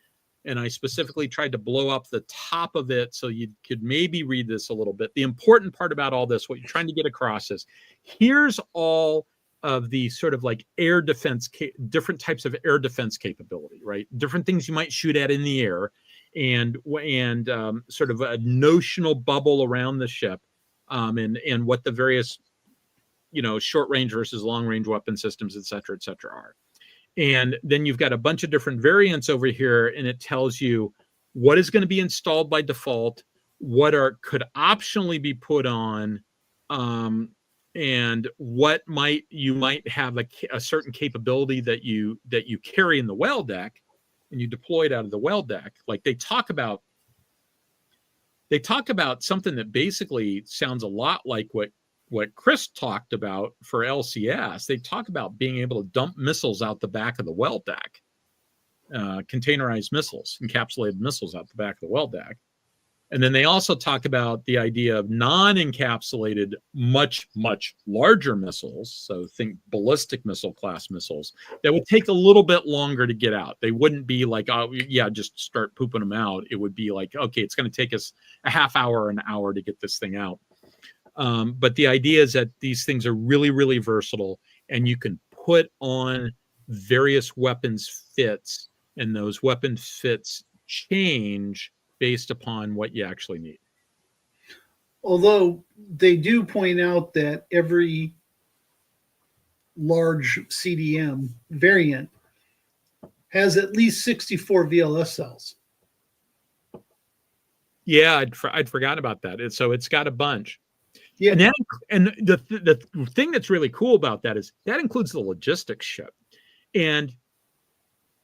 Speaker 1: And I specifically tried to blow up the top of it so you could maybe read this a little bit. The important part about all this, what you're trying to get across is, here's all of the sort of like air defense, different types of air defense capability, right? Different things you might shoot at in the air, and sort of a notional bubble around the ship, and what the various, short range versus long range weapon systems, et cetera, are. And then you've got a bunch of different variants over here, and it tells you what is going to be installed by default, what could optionally be put on, and what you might have a certain capability that you carry in the well deck, and you deploy it out of the well deck. Like they talk about something that basically sounds a lot like what Chris talked about for LCS, they talk about being able to dump missiles out the back of the well deck, containerized missiles, encapsulated missiles out the back of the well deck. And then they also talk about the idea of non-encapsulated, much, much larger missiles. So think ballistic missile class missiles that would take a little bit longer to get out. They wouldn't be like, oh, yeah, just start pooping them out. It would be like, okay, it's going to take us a half hour, an hour to get this thing out. But the idea is that these things are really, really versatile, and you can put on various weapons fits, and those weapon fits change based upon what you actually need.
Speaker 3: Although they do point out that every large CDM variant has at least 64 VLS cells.
Speaker 1: Yeah, I'd forgotten about that. So it's got a bunch.
Speaker 3: Yeah,
Speaker 1: and the thing that's really cool about that is that includes the logistics ship. And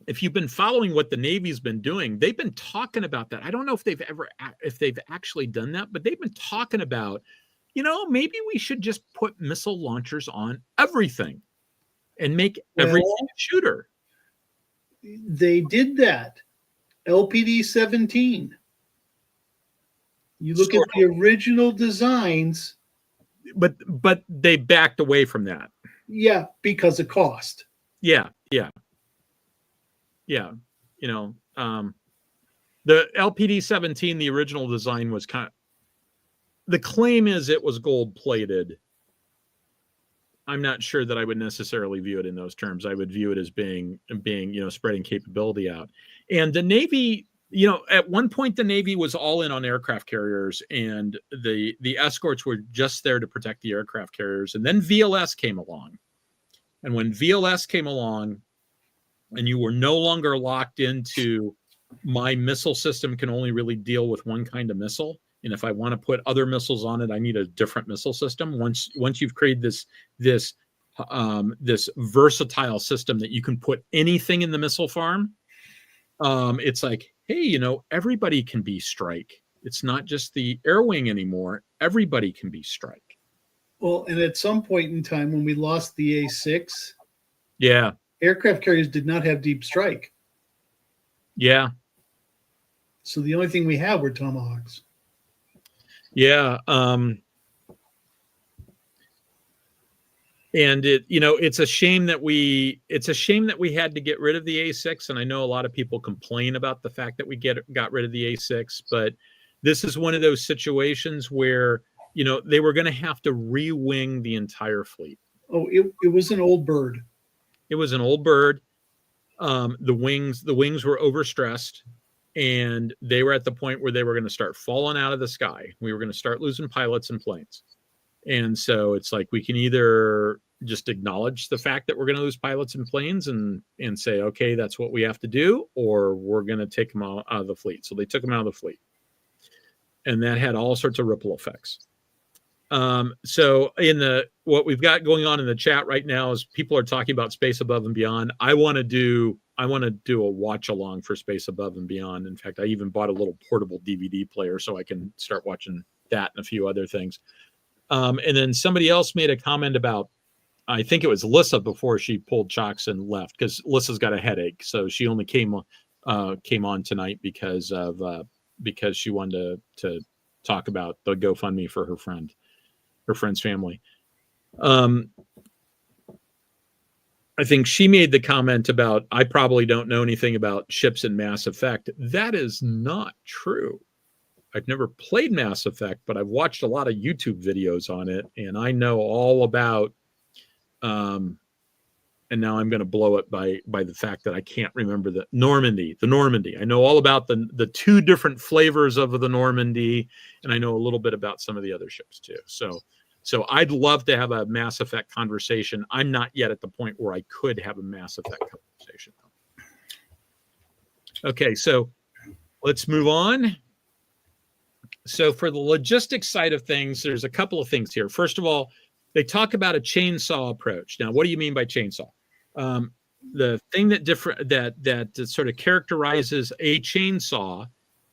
Speaker 1: if you've been following what the Navy's been doing, they've been talking about that. I don't know if they've actually done that, but they've been talking about, maybe we should just put missile launchers on everything and make everything a shooter.
Speaker 3: They did that. LPD-17. You look at the original designs.
Speaker 1: But they backed away from that.
Speaker 3: Yeah, because of cost.
Speaker 1: Yeah. The LPD-17, the original design was the claim is it was gold plated. I'm not sure that I would necessarily view it in those terms. I would view it as being spreading capability out. And the Navy, at one point the Navy was all in on aircraft carriers, and the escorts were just there to protect the aircraft carriers. And then VLS came along. And when VLS came along, and you were no longer locked into my missile system can only really deal with one kind of missile, and if I want to put other missiles on it, I need a different missile system. Once you've created this versatile system that you can put anything in the missile farm, it's like, hey, everybody can be strike. It's not just the air wing anymore. Everybody can be strike.
Speaker 3: Well, and at some point in time when we lost the A6,
Speaker 1: yeah,
Speaker 3: aircraft carriers did not have deep strike.
Speaker 1: Yeah.
Speaker 3: So the only thing we have were Tomahawks.
Speaker 1: Yeah. And it's a shame that we had to get rid of the A6. And I know a lot of people complain about the fact that we got rid of the A6, but this is one of those situations where, they were going to have to re-wing the entire fleet.
Speaker 3: Oh, it was an old bird.
Speaker 1: It was an old bird. The wings were overstressed, and they were at the point where they were going to start falling out of the sky. We were going to start losing pilots and planes. And so it's like, we can either just acknowledge the fact that we're going to lose pilots and planes and say, okay, that's what we have to do, or we're going to take them out of the fleet. So they took them out of the fleet, and that had all sorts of ripple effects. So what we've got going on in the chat right now is people are talking about Space Above and Beyond. I want to do a watch along for Space Above and Beyond. In fact, I even bought a little portable DVD player so I can start watching that and a few other things. And then somebody else made a comment about, I think it was Lissa before she pulled chocks and left, because Lissa's got a headache. So she only came on tonight because she wanted to talk about the GoFundMe for her friend's family. I think she made the comment about, I probably don't know anything about ships in Mass Effect. That is not true. I've never played Mass Effect, but I've watched a lot of YouTube videos on it, and I know all about, and now I'm going to blow it by the fact that I can't remember the Normandy. I know all about the two different flavors of the Normandy, and I know a little bit about some of the other ships too. So I'd love to have a Mass Effect conversation. I'm not yet at the point where I could have a Mass Effect conversation. Okay, so let's move on. So for the logistics side of things, there's a couple of things here. First of all, they talk about a chainsaw approach. Now, what do you mean by chainsaw? The thing that sort of characterizes a chainsaw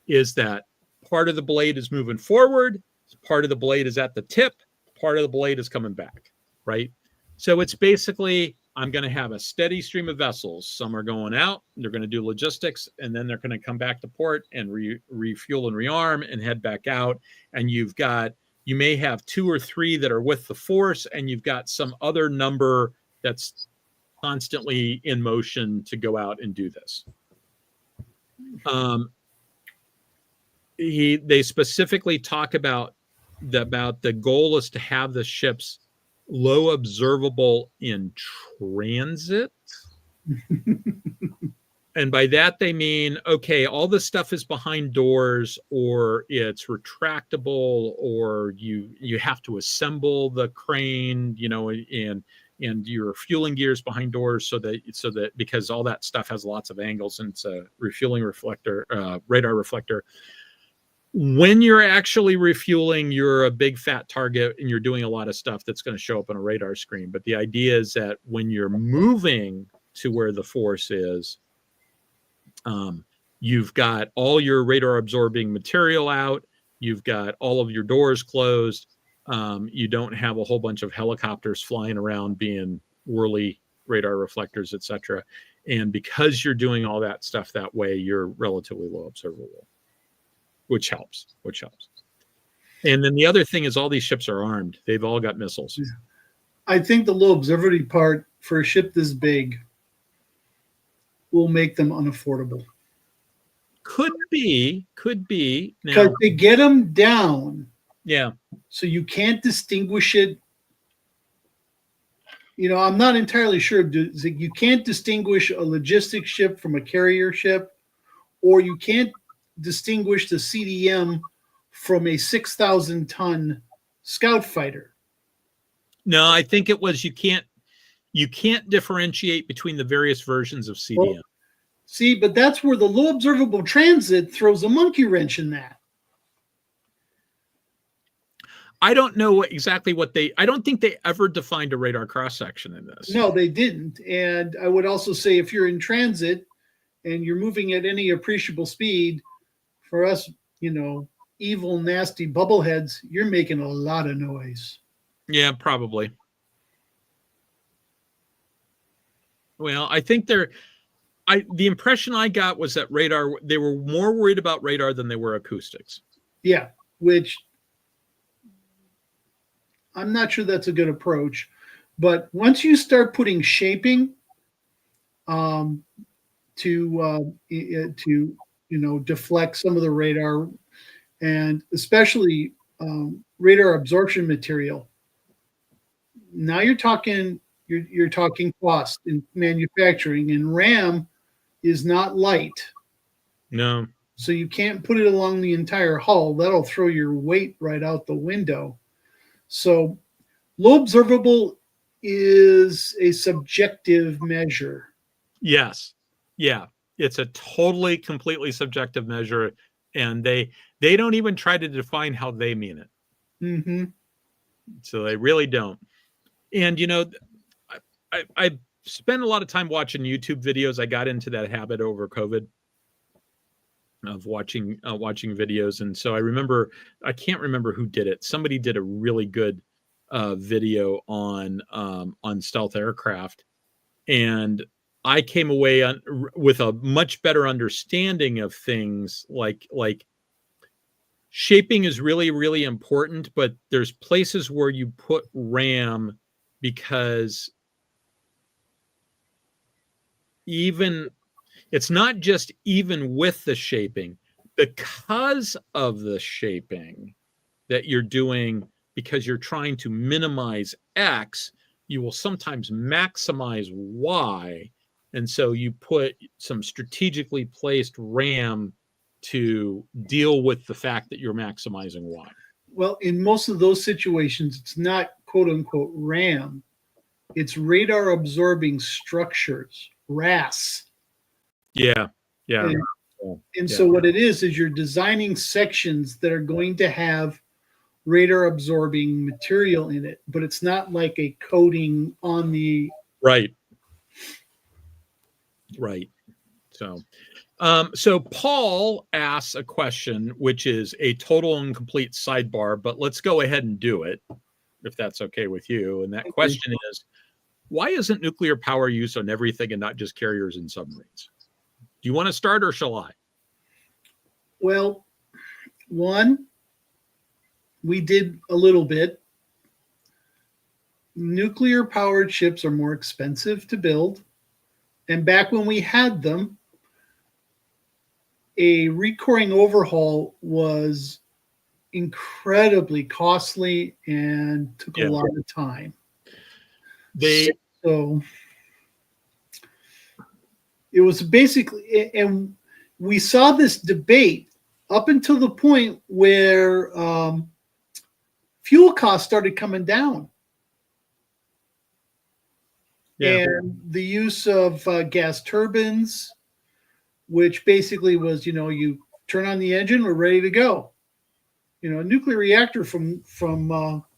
Speaker 1: is that part of the blade is moving forward, part of the blade is at the tip, part of the blade is coming back, right? So it's basically, I'm going to have a steady stream of vessels. Some are going out, they're going to do logistics, and then they're going to come back to port and refuel and rearm and head back out. And you may have 2 or 3 that are with the force, and you've got some other number that's constantly in motion to go out and do this. They specifically talk about the goal is to have the ships low observable in transit. And by that they mean, okay, all this stuff is behind doors, or it's retractable, or you have to assemble the crane, and your fueling gears behind doors, so that because all that stuff has lots of angles, and it's a refueling reflector, radar reflector. When you're actually refueling, you're a big fat target, and you're doing a lot of stuff that's going to show up on a radar screen. But the idea is that when you're moving to where the force is, you've got all your radar absorbing material out, you've got all of your doors closed, you don't have a whole bunch of helicopters flying around being whirly radar reflectors, etc. And because you're doing all that stuff that way, you're relatively low observable, which helps. And then the other thing is all these ships are armed. They've all got missiles.
Speaker 3: I think the low observability part for a ship this big will make them unaffordable.
Speaker 1: Could be.
Speaker 3: Because they get them down.
Speaker 1: Yeah.
Speaker 3: So you can't distinguish it. I'm not entirely sure. You can't distinguish a logistics ship from a carrier ship, or you can't distinguish the CDM from a 6,000-ton scout fighter.
Speaker 1: No, I think it was you can't differentiate between the various versions of CDM.
Speaker 3: Well, see, but that's where the low observable transit throws a monkey wrench in that.
Speaker 1: I don't know I don't think they ever defined a radar cross-section in this.
Speaker 3: No, they didn't. And I would also say if you're in transit and you're moving at any appreciable speed, for us, evil, nasty bubbleheads, you're making a lot of noise.
Speaker 1: Yeah, probably. Well, I think the impression I got was that radar, they were more worried about radar than they were acoustics.
Speaker 3: Yeah, which I'm not sure that's a good approach. But once you start putting shaping to deflect some of the radar, and especially radar absorption material, now you're talking cost in manufacturing, and RAM is not light.
Speaker 1: No.
Speaker 3: So you can't put it along the entire hull. That'll throw your weight right out the window. So low observable is a subjective measure.
Speaker 1: Yes. Yeah. It's a completely subjective measure, and they don't even try to define how they mean it.
Speaker 3: Mm-hmm.
Speaker 1: So they really don't. And I spent a lot of time watching YouTube videos. I got into that habit over COVID of watching videos, and so I can't remember who did it. Somebody did a really good video on stealth aircraft, and I came away with a much better understanding of things like shaping is really, really important, but there's places where you put RAM because it's not just even with the shaping, because of the shaping that you're doing, because you're trying to minimize X, you will sometimes maximize Y. And so you put some strategically placed RAM to deal with the fact that you're maximizing Y.
Speaker 3: Well, in most of those situations, it's not quote unquote RAM. It's radar absorbing structures, RAS.
Speaker 1: Yeah.
Speaker 3: And so what it is you're designing sections that are going to have radar absorbing material in it, but it's not like a coating on the
Speaker 1: right. So Paul asks a question, which is a total and complete sidebar, but let's go ahead and do it. if that's okay with you. And that question is, why isn't nuclear power used on everything and not just carriers and submarines? Do you want to start or shall I?
Speaker 3: Well, one, we did a little bit. Nuclear powered ships are more expensive to build. And back when we had them, a recoring overhaul was incredibly costly and took a lot of time. So it was basically, and we saw this debate up until the point where fuel costs started coming down. Yeah. And the use of gas turbines, which basically was, you turn on the engine, we're ready to go. A nuclear reactor from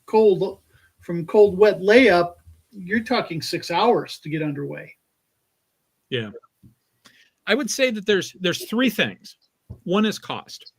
Speaker 3: cold wet layup, you're talking 6 hours to get underway.
Speaker 1: Yeah, I would say that there's three things. One is cost.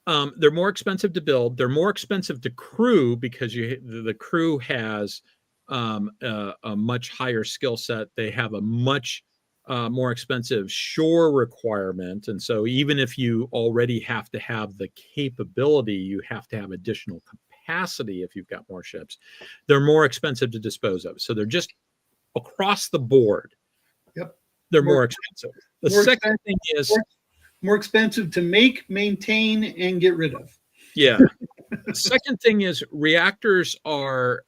Speaker 1: They're more expensive to build. They're more expensive to crew because the crew has a much higher skill set. They have a much more expensive shore requirement. And so even if you already have to have the capability, you have to have additional capacity if you've got more ships. They're more expensive to dispose of. So they're just across the board.
Speaker 3: Yep.
Speaker 1: They're more expensive. The second thing is
Speaker 3: more expensive to make, maintain, and get rid of.
Speaker 1: Yeah. The second thing is reactors on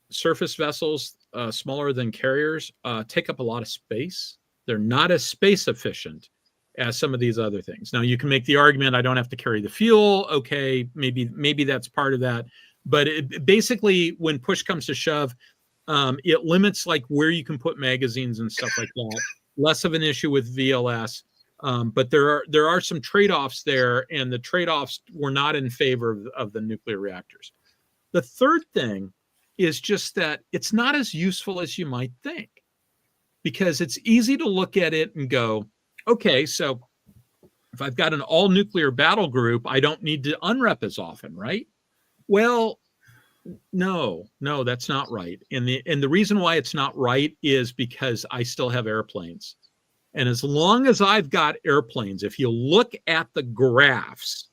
Speaker 1: surface vessels smaller than carriers take up a lot of space. They're not as space efficient as some of these other things. Now you can make the argument I don't have to carry the fuel. Okay, maybe that's part of that. But basically, when push comes to shove, it limits like where you can put magazines and stuff like that. Less of an issue with VLS. But there are some trade-offs there, and the trade-offs were not in favor of the nuclear reactors. The third thing is just that it's not as useful as you might think, because it's easy to look at it and go, okay, so if I've got an all-nuclear battle group, I don't need to unrep as often, right? Well, no, that's not right. And the reason why it's not right is because I still have airplanes. And as long as I've got airplanes, if you look at the graphs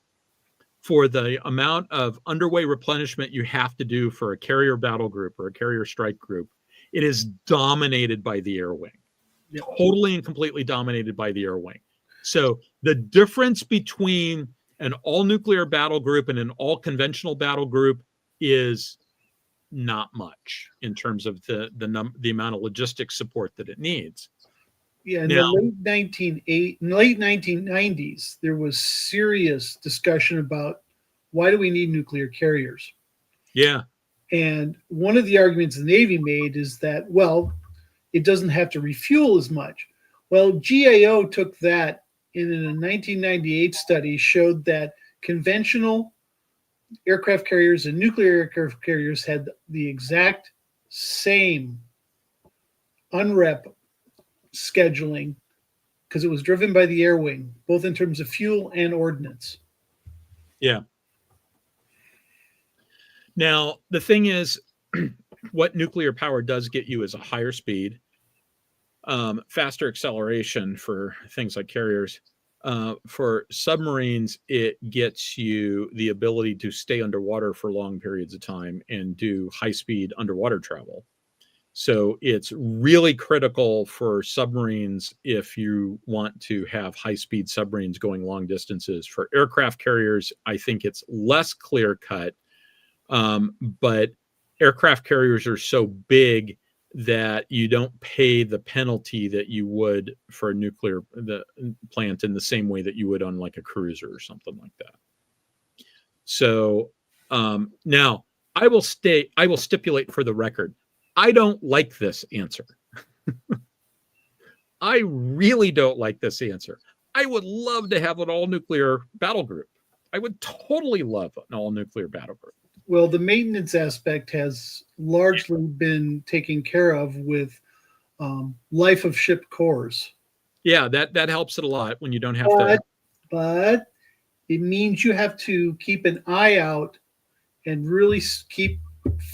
Speaker 1: for the amount of underway replenishment you have to do for a carrier battle group or a carrier strike group, it is dominated by the air wing. Yep. Totally and completely dominated by the air wing. So the difference between an all-nuclear battle group and an all-conventional battle group is not much in terms of the amount of logistics support that it needs.
Speaker 3: Yeah, in the late 1990s, there was serious discussion about why do we need nuclear carriers?
Speaker 1: Yeah.
Speaker 3: And one of the arguments the Navy made is that, well, it doesn't have to refuel as much. Well, GAO took that and in a 1998 study showed that conventional aircraft carriers and nuclear aircraft carriers had the exact same unrep scheduling because it was driven by the air wing, both in terms of fuel and ordnance.
Speaker 1: Yeah. Now, the thing is, what nuclear power does get you is a higher speed, faster acceleration for things like carriers. For submarines, it gets you the ability to stay underwater for long periods of time and do high-speed underwater travel. So it's really critical for submarines if you want to have high-speed submarines going long distances. For aircraft carriers, I think it's less clear-cut, but aircraft carriers are so big that you don't pay the penalty that you would for a nuclear plant in the same way that you would on like a cruiser or something like that. So now I will stipulate for the record, I don't like this answer. I really don't like this answer. I would love to have an all-nuclear battle group. I would totally love an all-nuclear battle group.
Speaker 3: Well, the maintenance aspect has largely been taken care of with life of ship cores.
Speaker 1: Yeah, that helps it a lot when you don't have to.
Speaker 3: But it means you have to keep an eye out and really keep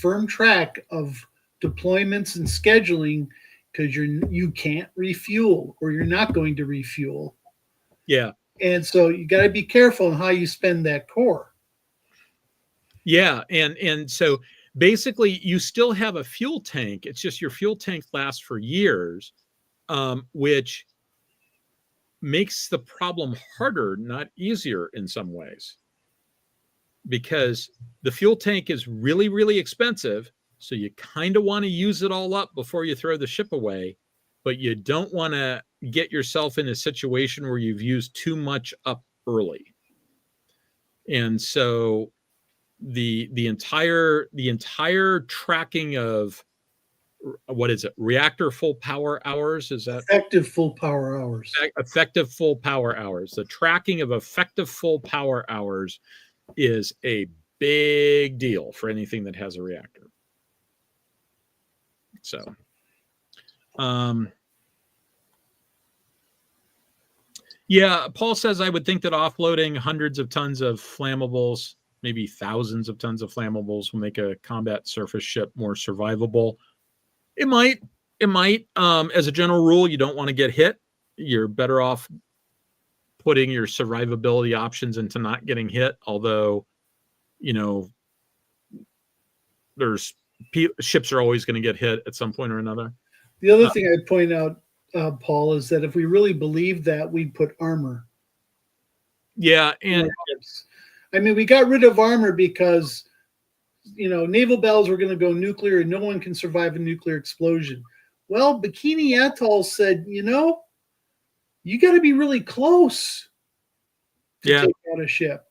Speaker 3: firm track of deployments and scheduling, because you can't refuel, or you're not going to refuel.
Speaker 1: Yeah.
Speaker 3: And so you got to be careful on how you spend that core.
Speaker 1: Yeah, and so basically you still have a fuel tank. It's just your fuel tank lasts for years, which makes the problem harder, not easier in some ways, because the fuel tank is really, really expensive. So you kind of want to use it all up before you throw the ship away, but you don't want to get yourself in a situation where you've used too much up early. And so the entire tracking of, what is it, reactor full power hours, is that
Speaker 3: effective full power hours?
Speaker 1: Effective full power hours. The tracking of effective full power hours is a big deal for anything that has a reactor. So yeah, Paul says, I would think that offloading hundreds of tons of flammables, maybe thousands of tons of flammables, will make a combat surface ship more survivable. It might. As a general rule, you don't want to get hit. You're better off putting your survivability options into not getting hit. Although, ships are always going to get hit at some point or another.
Speaker 3: The other thing I'd point out, Paul, is that if we really believed that, we'd put armor.
Speaker 1: Yeah, and
Speaker 3: I mean, we got rid of armor because naval battles were going to go nuclear, and no one can survive a nuclear explosion. Well, Bikini Atoll said, you got to be really close to take out a ship.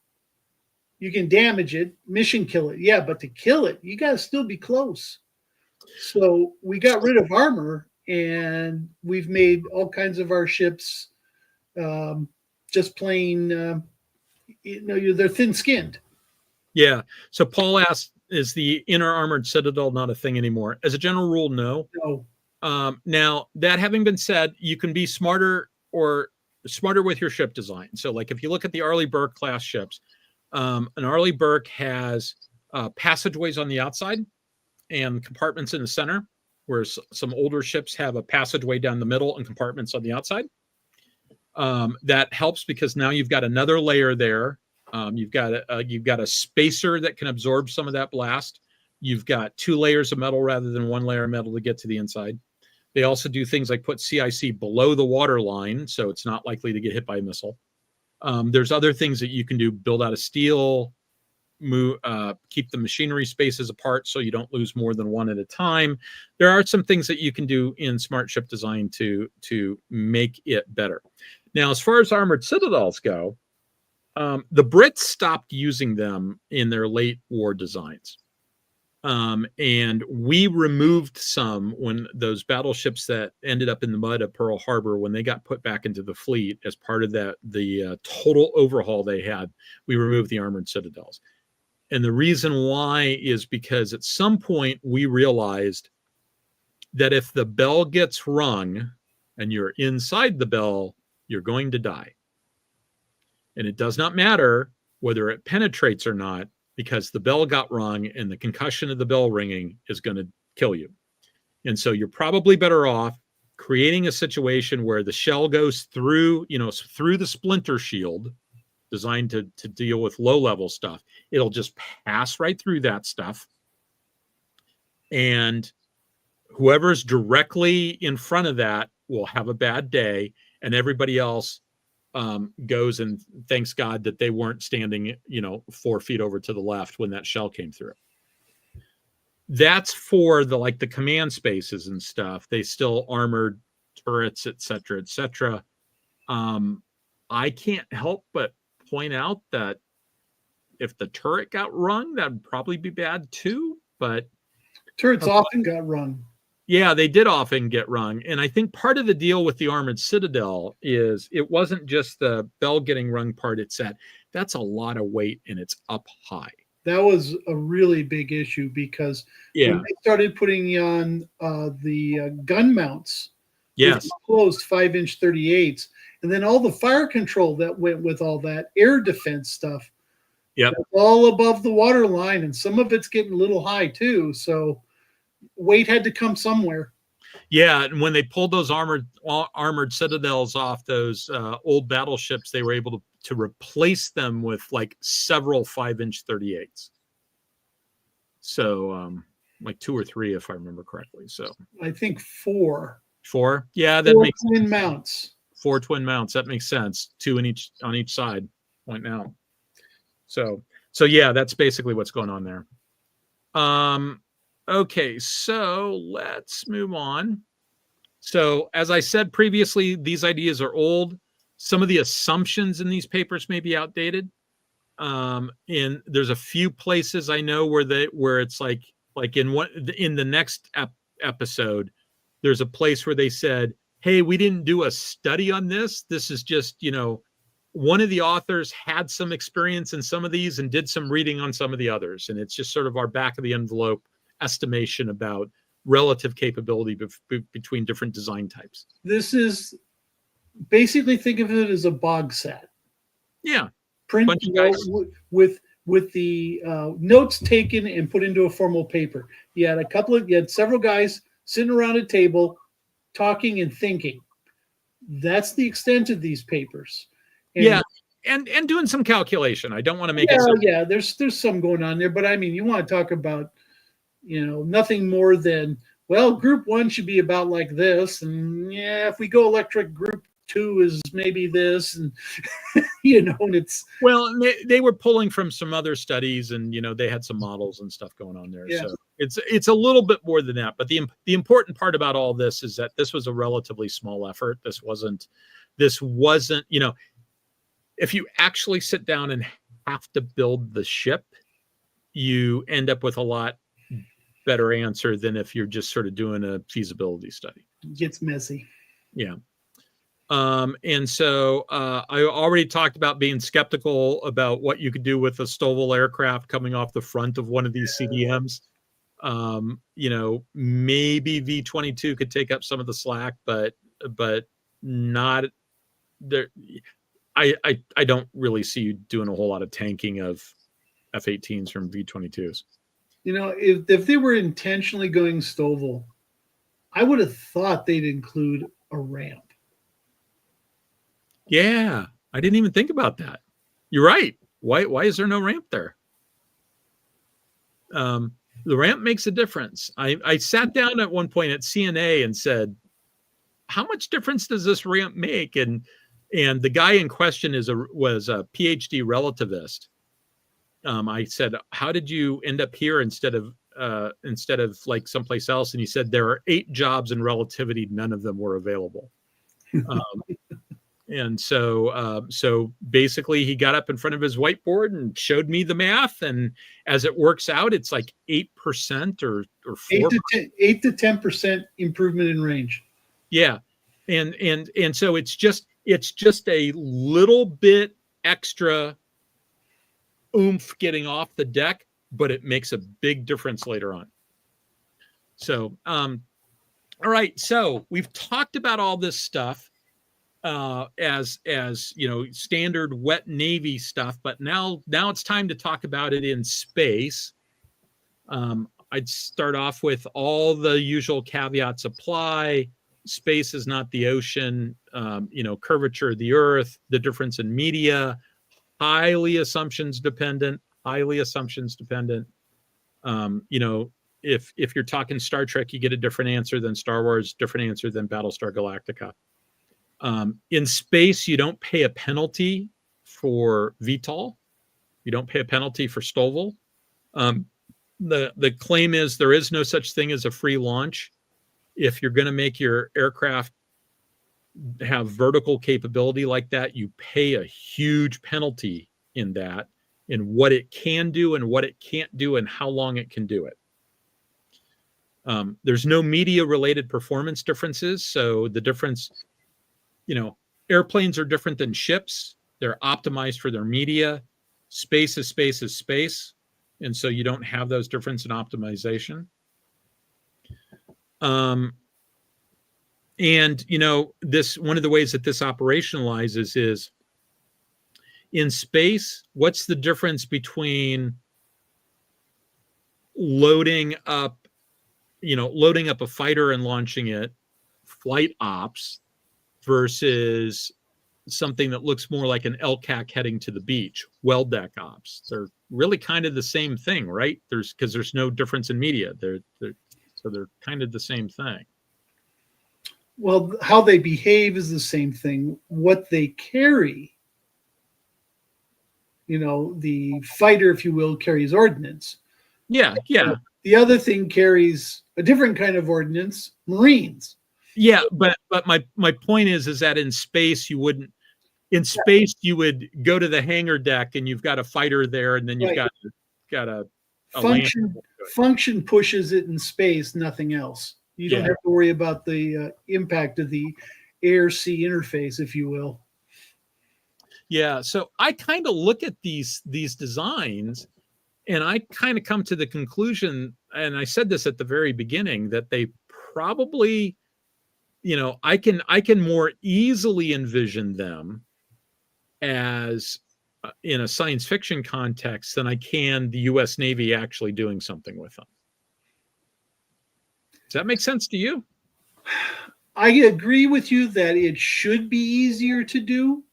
Speaker 3: You can damage it, mission kill it, yeah, but to kill it, you got to still be close. So we got rid of armor, and we've made all kinds of our ships just plain, they're thin-skinned.
Speaker 1: Yeah. So Paul asked, is the inner armored citadel not a thing anymore? As a general rule, no.
Speaker 3: No.
Speaker 1: Now, that having been said, you can be smarter with your ship design. So like if you look at the Arleigh Burke class ships, an Arleigh Burke has passageways on the outside and compartments in the center, whereas some older ships have a passageway down the middle and compartments on the outside. That helps because now you've got another layer there. You've got a spacer that can absorb some of that blast. You've got 2 layers of metal rather than 1 layer of metal to get to the inside. They also do things like put CIC below the water line, so it's not likely to get hit by a missile. There's other things that you can do: build out of steel, keep the machinery spaces apart so you don't lose more than one at a time. There are some things that you can do in smart ship design to make it better. Now, as far as armored citadels go, the Brits stopped using them in their late war designs. And we removed some when those battleships that ended up in the mud at Pearl Harbor, when they got put back into the fleet as part of the total overhaul they had, we removed the armored citadels. And the reason why is because at some point we realized that if the bell gets rung and you're inside the bell, you're going to die. And it does not matter whether it penetrates or not, because the bell got rung and the concussion of the bell ringing is going to kill you. And so you're probably better off creating a situation where the shell goes through, through the splinter shield designed to deal with low-level stuff. It'll just pass right through that stuff. And whoever's directly in front of that will have a bad day, and everybody else goes and thanks God that they weren't standing, 4 feet over to the left when that shell came through. That's for the command spaces and stuff. They still armored turrets, et cetera. I can't help but point out that if the turret got rung, that'd probably be bad too. But
Speaker 3: turrets often got rung.
Speaker 1: Yeah, they did often get rung. And I think part of the deal with the armored citadel is it wasn't just the bell getting rung part. It's that's a lot of weight and it's up high.
Speaker 3: That was a really big issue because when they started putting on the gun mounts,
Speaker 1: yes,
Speaker 3: closed 5-inch 38s, and then all the fire control that went with all that air defense stuff.
Speaker 1: Yep.
Speaker 3: That's all above the water line, and some of it's getting a little high too. So weight had to come somewhere.
Speaker 1: Yeah, and when they pulled those armored citadels off those old battleships, they were able to replace them with like several 5-inch 38s. So like 2 or 3, if I remember correctly. So
Speaker 3: I think 4.
Speaker 1: 4. Yeah, that
Speaker 3: 4
Speaker 1: makes
Speaker 3: twin
Speaker 1: sense.
Speaker 3: mounts.
Speaker 1: 4 twin mounts. That makes sense. 2 on each side. Point now. So yeah, that's basically what's going on there. Okay, so let's move on. So as I said previously, these ideas are old. Some of the assumptions in these papers may be outdated. And there's a few places I know where it's like in the next episode, there's a place where they said, hey, we didn't do a study on this. This is just, one of the authors had some experience in some of these and did some reading on some of the others. And it's just sort of our back of the envelope estimation about relative capability between different design types.
Speaker 3: This is basically, think of it as a bog set.
Speaker 1: Yeah.
Speaker 3: Print with the notes taken and put into a formal paper. You had several guys sitting around a table talking and thinking. That's the extent of these papers.
Speaker 1: And doing some calculation. I don't want to make it.
Speaker 3: Yeah, there's some going on there, but I mean, you want to talk about, nothing more than, well, group 1 should be about like this, and yeah, if we go electric, group 2 is maybe this, and and it's
Speaker 1: they were pulling from some other studies, and they had some models and stuff going on there.
Speaker 3: Yeah.
Speaker 1: So it's a little bit more than that. But the important part about all this is that this was a relatively small effort. This wasn't, if you actually sit down and have to build the ship, you end up with a lot better answer than if you're just sort of doing a feasibility study.
Speaker 3: It gets messy.
Speaker 1: Yeah. And so I already talked about being skeptical about what you could do with a Stovall aircraft coming off the front of one of these CDMs. Maybe V-22 could take up some of the slack, but not there. I don't really see you doing a whole lot of tanking of F-18s from V-22s.
Speaker 3: If they were intentionally going Stovall, I would have thought they'd include a ramp.
Speaker 1: Yeah, I didn't even think about that. You're right. Why is there no ramp there? The ramp makes a difference. I sat down at one point at CNA and said, how much difference does this ramp make? And the guy in question was a PhD relativist. I said, how did you end up here instead of like someplace else? And he said, there are 8 jobs in relativity. None of them were available. And so basically he got up in front of his whiteboard and showed me the math. And as it works out, it's like 8% or 4%.
Speaker 3: 8 to 10% improvement in range.
Speaker 1: Yeah. And so it's just a little bit extra oomph getting off the deck, but it makes a big difference later on. So, all right. So we've talked about all this stuff as standard wet Navy stuff, but now it's time to talk about it in space. I'd start off with all the usual caveats apply. Space is not the ocean, curvature of the earth, the difference in media, highly assumptions dependent. If you're talking Star Trek, you get a different answer than Star Wars, different answer than Battlestar Galactica. In space, you don't pay a penalty for VTOL. You don't pay a penalty for Stovall. The claim is there is no such thing as a free launch. If you're going to make your aircraft have vertical capability like that, you pay a huge penalty in what it can do and what it can't do and how long it can do it. There's no media related performance differences. So the difference, airplanes are different than ships. They're optimized for their media. Space is space is space. And so you don't have those differences in optimization. This one of the ways that this operationalizes is In space, what's the difference between loading up a fighter and launching it, flight ops, versus something that looks more like an LCAC heading to the beach, well deck ops? They're really kind of the same thing, right? Because there's no difference in media. So they're kind of the same thing.
Speaker 3: Well, how they behave is the same thing. What they carry, the fighter, if you will, carries ordnance.
Speaker 1: Yeah.
Speaker 3: The other thing carries a different kind of ordnance, Marines.
Speaker 1: Yeah, but my point is that in space you wouldn't. In space, you would go to the hangar deck and you've got a fighter there, and then you've got a
Speaker 3: function pushes it in space, nothing else. You don't have to worry about the impact of the air-sea interface, if you will.
Speaker 1: Yeah, so I kind of look at these designs, and I kind of come to the conclusion, and I said this at the very beginning, that they probably, I can more easily envision them as in a science fiction context than I can the U.S. Navy actually doing something with them. Does that make sense to you?
Speaker 3: I agree with you that it should be easier to do.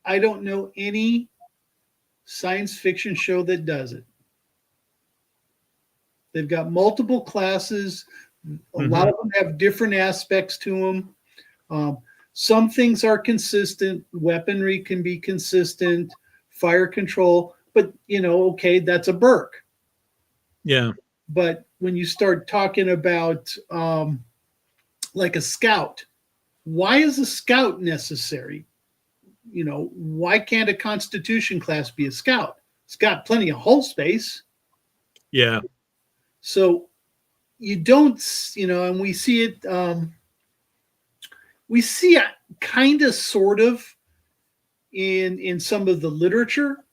Speaker 3: I don't know any science fiction show that does it. They've got multiple classes. A lot of them have different aspects to them. Some things are consistent. Weaponry can be consistent. Fire control. But, okay, that's a Burke.
Speaker 1: Yeah.
Speaker 3: But when you start talking about like a scout, why is a scout necessary? Why can't a Constitution class be a scout? It's got plenty of hull space.
Speaker 1: Yeah.
Speaker 3: So you don't, and we see it, we see it kind of sort of in some of the literature.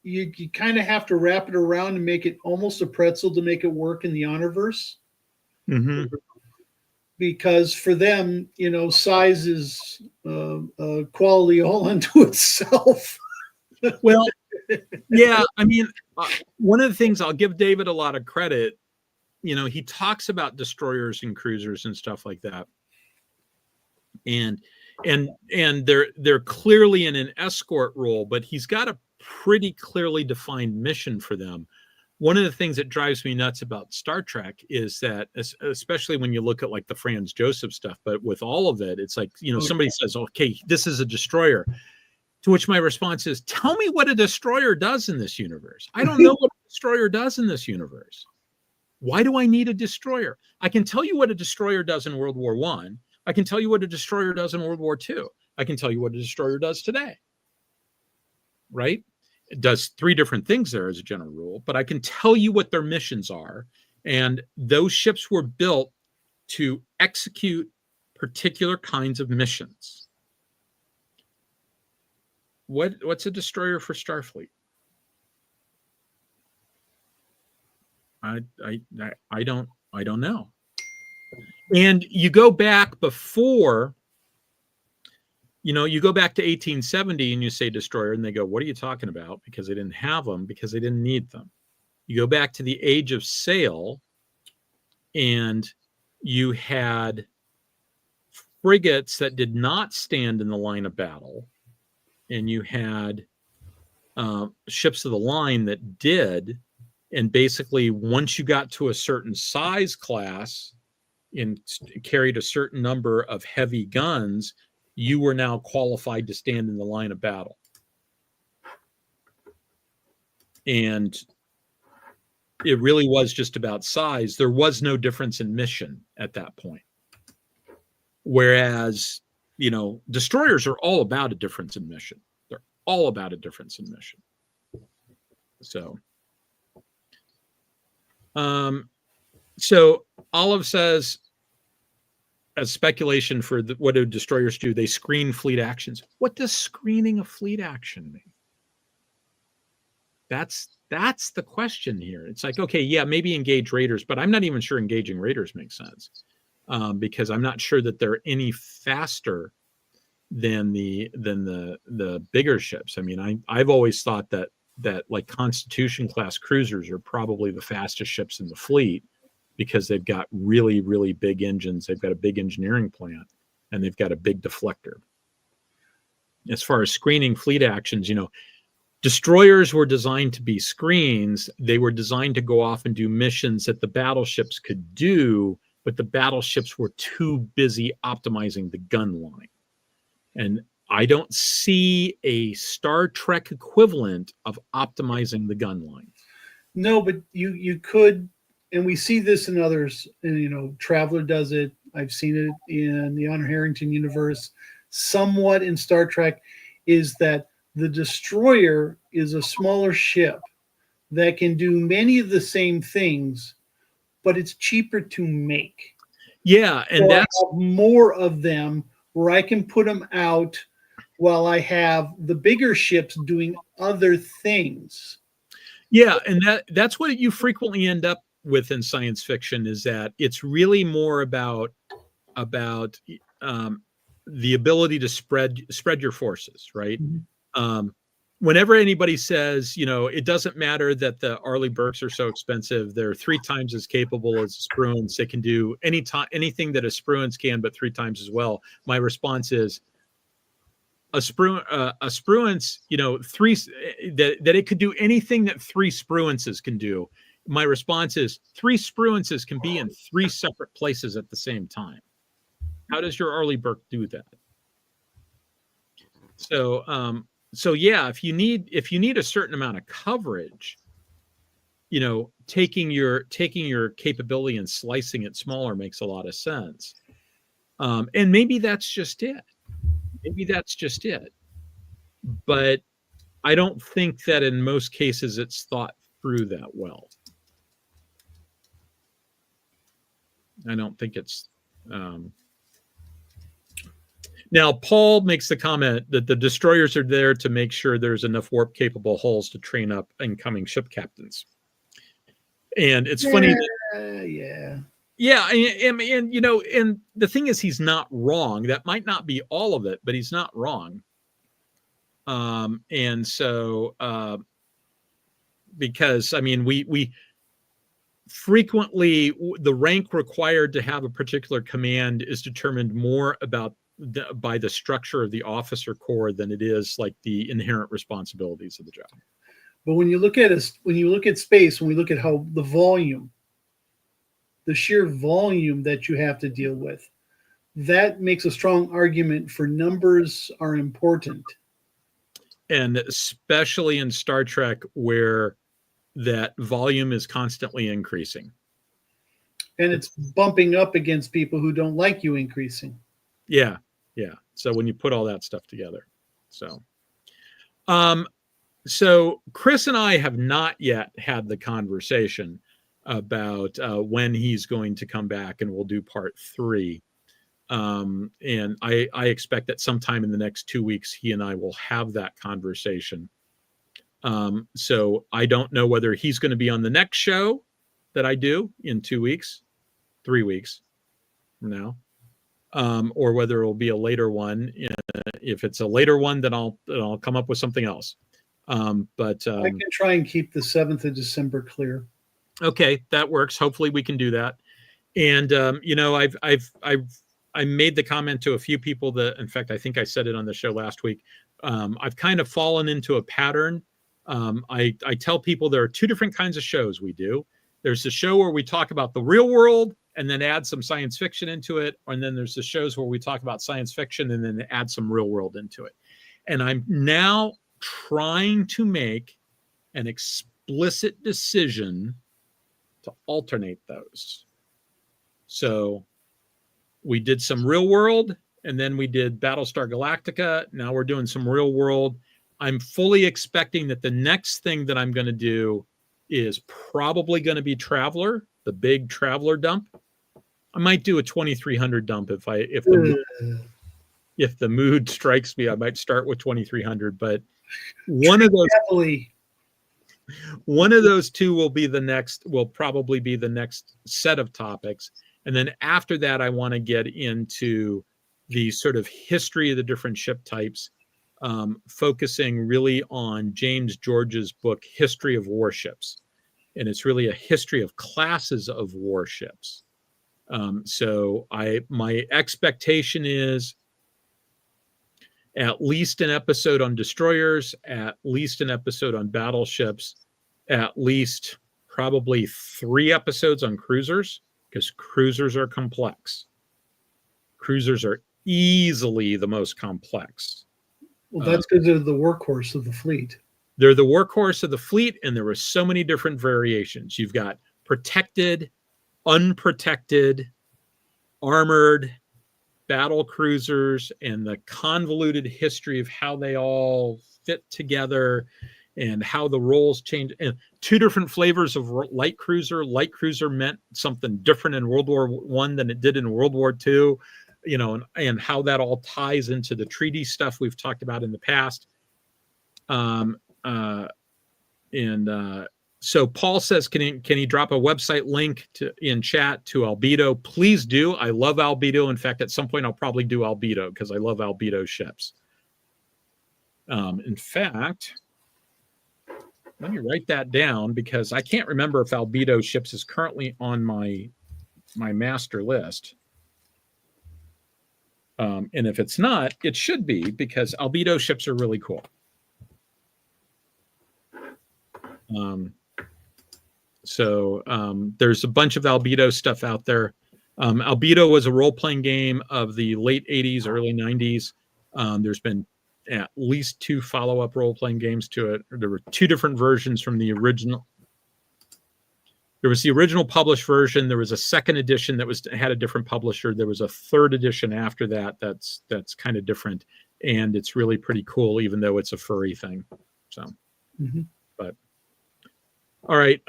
Speaker 3: You kind of have to wrap it around and make it almost a pretzel to make it work in the Honorverse.
Speaker 1: Mm-hmm.
Speaker 3: Because for them, size is quality all unto itself.
Speaker 1: Well, yeah, I mean, one of the things, I'll give David a lot of credit. He talks about destroyers and cruisers and stuff like that, and they're clearly in an escort role, but he's got a pretty clearly defined mission for them. One of the things that drives me nuts about Star Trek is that, especially when you look at like the Franz Joseph stuff, but with all of it, it's like, somebody says, okay, this is a destroyer. To which my response is, tell me what a destroyer does in this universe. I don't know what a destroyer does in this universe. Why do I need a destroyer? I can tell you what a destroyer does in World War I. I can tell you what a destroyer does in World War II. I can tell you what a destroyer does today. Right? It does three different things there as a general rule, but I can tell you what their missions are. And those ships were built to execute particular kinds of missions. What's a destroyer for Starfleet? I don't know. And you go back before, you go back to 1870 and you say destroyer, and they go, what are you talking about? Because they didn't have them, because they didn't need them. You go back to the age of sail, and you had frigates that did not stand in the line of battle, and you had ships of the line that did. And basically, once you got to a certain size class and carried a certain number of heavy guns, you were now qualified to stand in the line of battle. And it really was just about size. There was no difference in mission at that point. Whereas, destroyers are all about a difference in mission. They're all about a difference in mission. So Olive says, as speculation for what do destroyers do? They screen fleet actions. What does screening a fleet action mean? That's the question here. It's like, okay, yeah, maybe engage raiders, but I'm not even sure engaging raiders makes sense, because I'm not sure that they're any faster than the bigger ships. I mean, I've always thought that like Constitution class cruisers are probably the fastest ships in the fleet because they've got really, really big engines. They've got a big engineering plant, and they've got a big deflector. As far as screening fleet actions, destroyers were designed to be screens. They were designed to go off and do missions that the battleships could do, but the battleships were too busy optimizing the gun line. And I don't see a Star Trek equivalent of optimizing the gun line.
Speaker 3: No, but you could, and we see this in others. And, Traveler does it. I've seen it in the Honor Harrington universe. Somewhat in Star Trek, is that the destroyer is a smaller ship that can do many of the same things, but it's cheaper to make.
Speaker 1: Yeah, and
Speaker 3: so
Speaker 1: that's
Speaker 3: I have more of them where I can put them out while I have the bigger ships doing other things.
Speaker 1: Yeah, and that's what you frequently end up with in science fiction, is that it's really more about the ability to spread your forces, right? Mm-hmm. Whenever anybody says, it doesn't matter that the Arleigh Burkes are so expensive, they're 3 times as capable as Spruance. They can do anything that a Spruance can, but 3 times as well. My response is, a Spruance, 3 that it could do anything that 3 Spruances can do. My response is 3 Spruances can be in 3 separate places at the same time. How does your Arleigh Burke do that? So yeah, if you need a certain amount of coverage, taking your capability and slicing it smaller makes a lot of sense. And maybe that's just it. But I don't think that in most cases it's thought through that well. I don't think it's now, Paul makes the comment that the destroyers are there to make sure there's enough warp-capable hulls to train up incoming ship captains. And it's funny that, yeah, and the thing is, he's not wrong. That might not be all of it, but he's not wrong. And so, because we frequently, the rank required to have a particular command is determined more by the structure of the officer corps than it is like the inherent responsibilities of the job.
Speaker 3: But when you look at space, when we look at how the sheer volume that you have to deal with, that makes a strong argument for numbers are important.
Speaker 1: And especially in Star Trek, where that volume is constantly increasing.
Speaker 3: And it's bumping up against people who don't like you increasing.
Speaker 1: Yeah. So when you put all that stuff together. So Chris and I have not yet had the conversation about when he's going to come back, and we'll do part 3. And I expect that sometime in the next 2 weeks, he and I will have that conversation. So I don't know whether he's going to be on the next show that I do in 2 weeks, 3 weeks from now, or whether it will be a later one. If it's a later one, then I'll come up with something else. But I
Speaker 3: can try and keep the 7th of December clear.
Speaker 1: Okay, that works. Hopefully we can do that. And I made the comment to a few people that, in fact, I think I said it on the show last week. I've kind of fallen into a pattern. I tell people there are 2 different kinds of shows we do. There's the show where we talk about the real world and then add some science fiction into it. And then there's the shows where we talk about science fiction and then add some real world into it. And I'm now trying to make an explicit decision to alternate those. So we did some real world, and then we did Battlestar Galactica. Now we're doing some real world. I'm fully expecting that the next thing that I'm going to do is probably going to be Traveler, the big Traveler dump. I might do a 2300 dump if the mood strikes me. I might start with 2300, but one of those 2 will probably be the next set of topics. And then after that, I want to get into the sort of history of the different ship types, focusing really on James George's book, History of Warships. And it's really a history of classes of warships. So my expectation is at least an episode on destroyers, at least an episode on battleships, at least probably 3 episodes on cruisers, because cruisers are complex. Cruisers are easily the most complex.
Speaker 3: Well, that's because they're the workhorse of the fleet.
Speaker 1: They're the workhorse of the fleet, and there were so many different variations. You've got protected, unprotected, armored, battle cruisers, and the convoluted history of how they all fit together and how the roles change. And 2 different flavors of light cruiser. Light cruiser meant something different in World War I than it did in World War II, and how that all ties into the treaty stuff we've talked about in the past. So Paul says, can he drop a website link in chat to Albedo? Please do. I love Albedo. In fact, at some point I'll probably do Albedo because I love Albedo ships. In fact, let me write that down because I can't remember if Albedo ships is currently on my master list. And if it's not, it should be, because Albedo ships are really cool. So there's a bunch of Albedo stuff out there. Albedo was a role-playing game of the late 80s, early 90s. There's been at least 2 follow-up role-playing games to it. There were 2 different versions from the original. There was the original published version. There was a second edition that had a different publisher. There was a 3rd edition after that that's kind of different, and it's really pretty cool, even though it's a furry thing. So, but all right.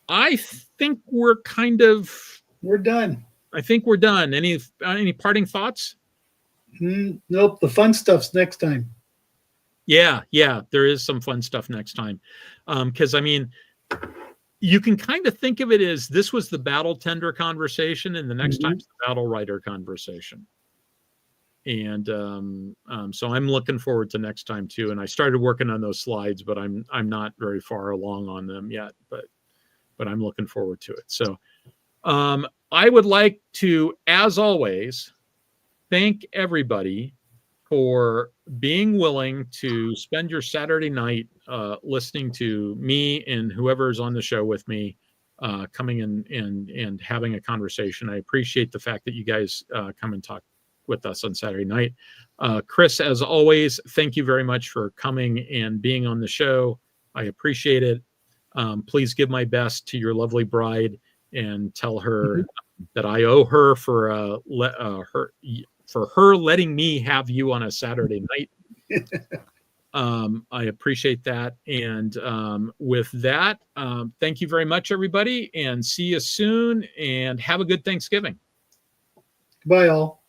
Speaker 1: I think we're
Speaker 3: done.
Speaker 1: I think we're done. Any parting thoughts?
Speaker 3: Nope. The fun stuff's next time.
Speaker 1: Yeah, there is some fun stuff next time. Because you can kind of think of it as this was the battle tender conversation, and the next time's the battle writer conversation. And so I'm looking forward to next time too. And I started working on those slides, but I'm not very far along on them yet. But I'm looking forward to it. So I would like to, as always, thank everybody for being willing to spend your Saturday night listening to me and whoever's on the show with me, coming in and having a conversation. I appreciate the fact that you guys come and talk with us on Saturday night. Chris, as always, thank you very much for coming and being on the show. I appreciate it. Please give my best to your lovely bride and tell her that I owe her for her letting me have you on a Saturday night. I appreciate that. And with that, thank you very much, everybody, and see you soon, and have a good Thanksgiving.
Speaker 3: Bye, all.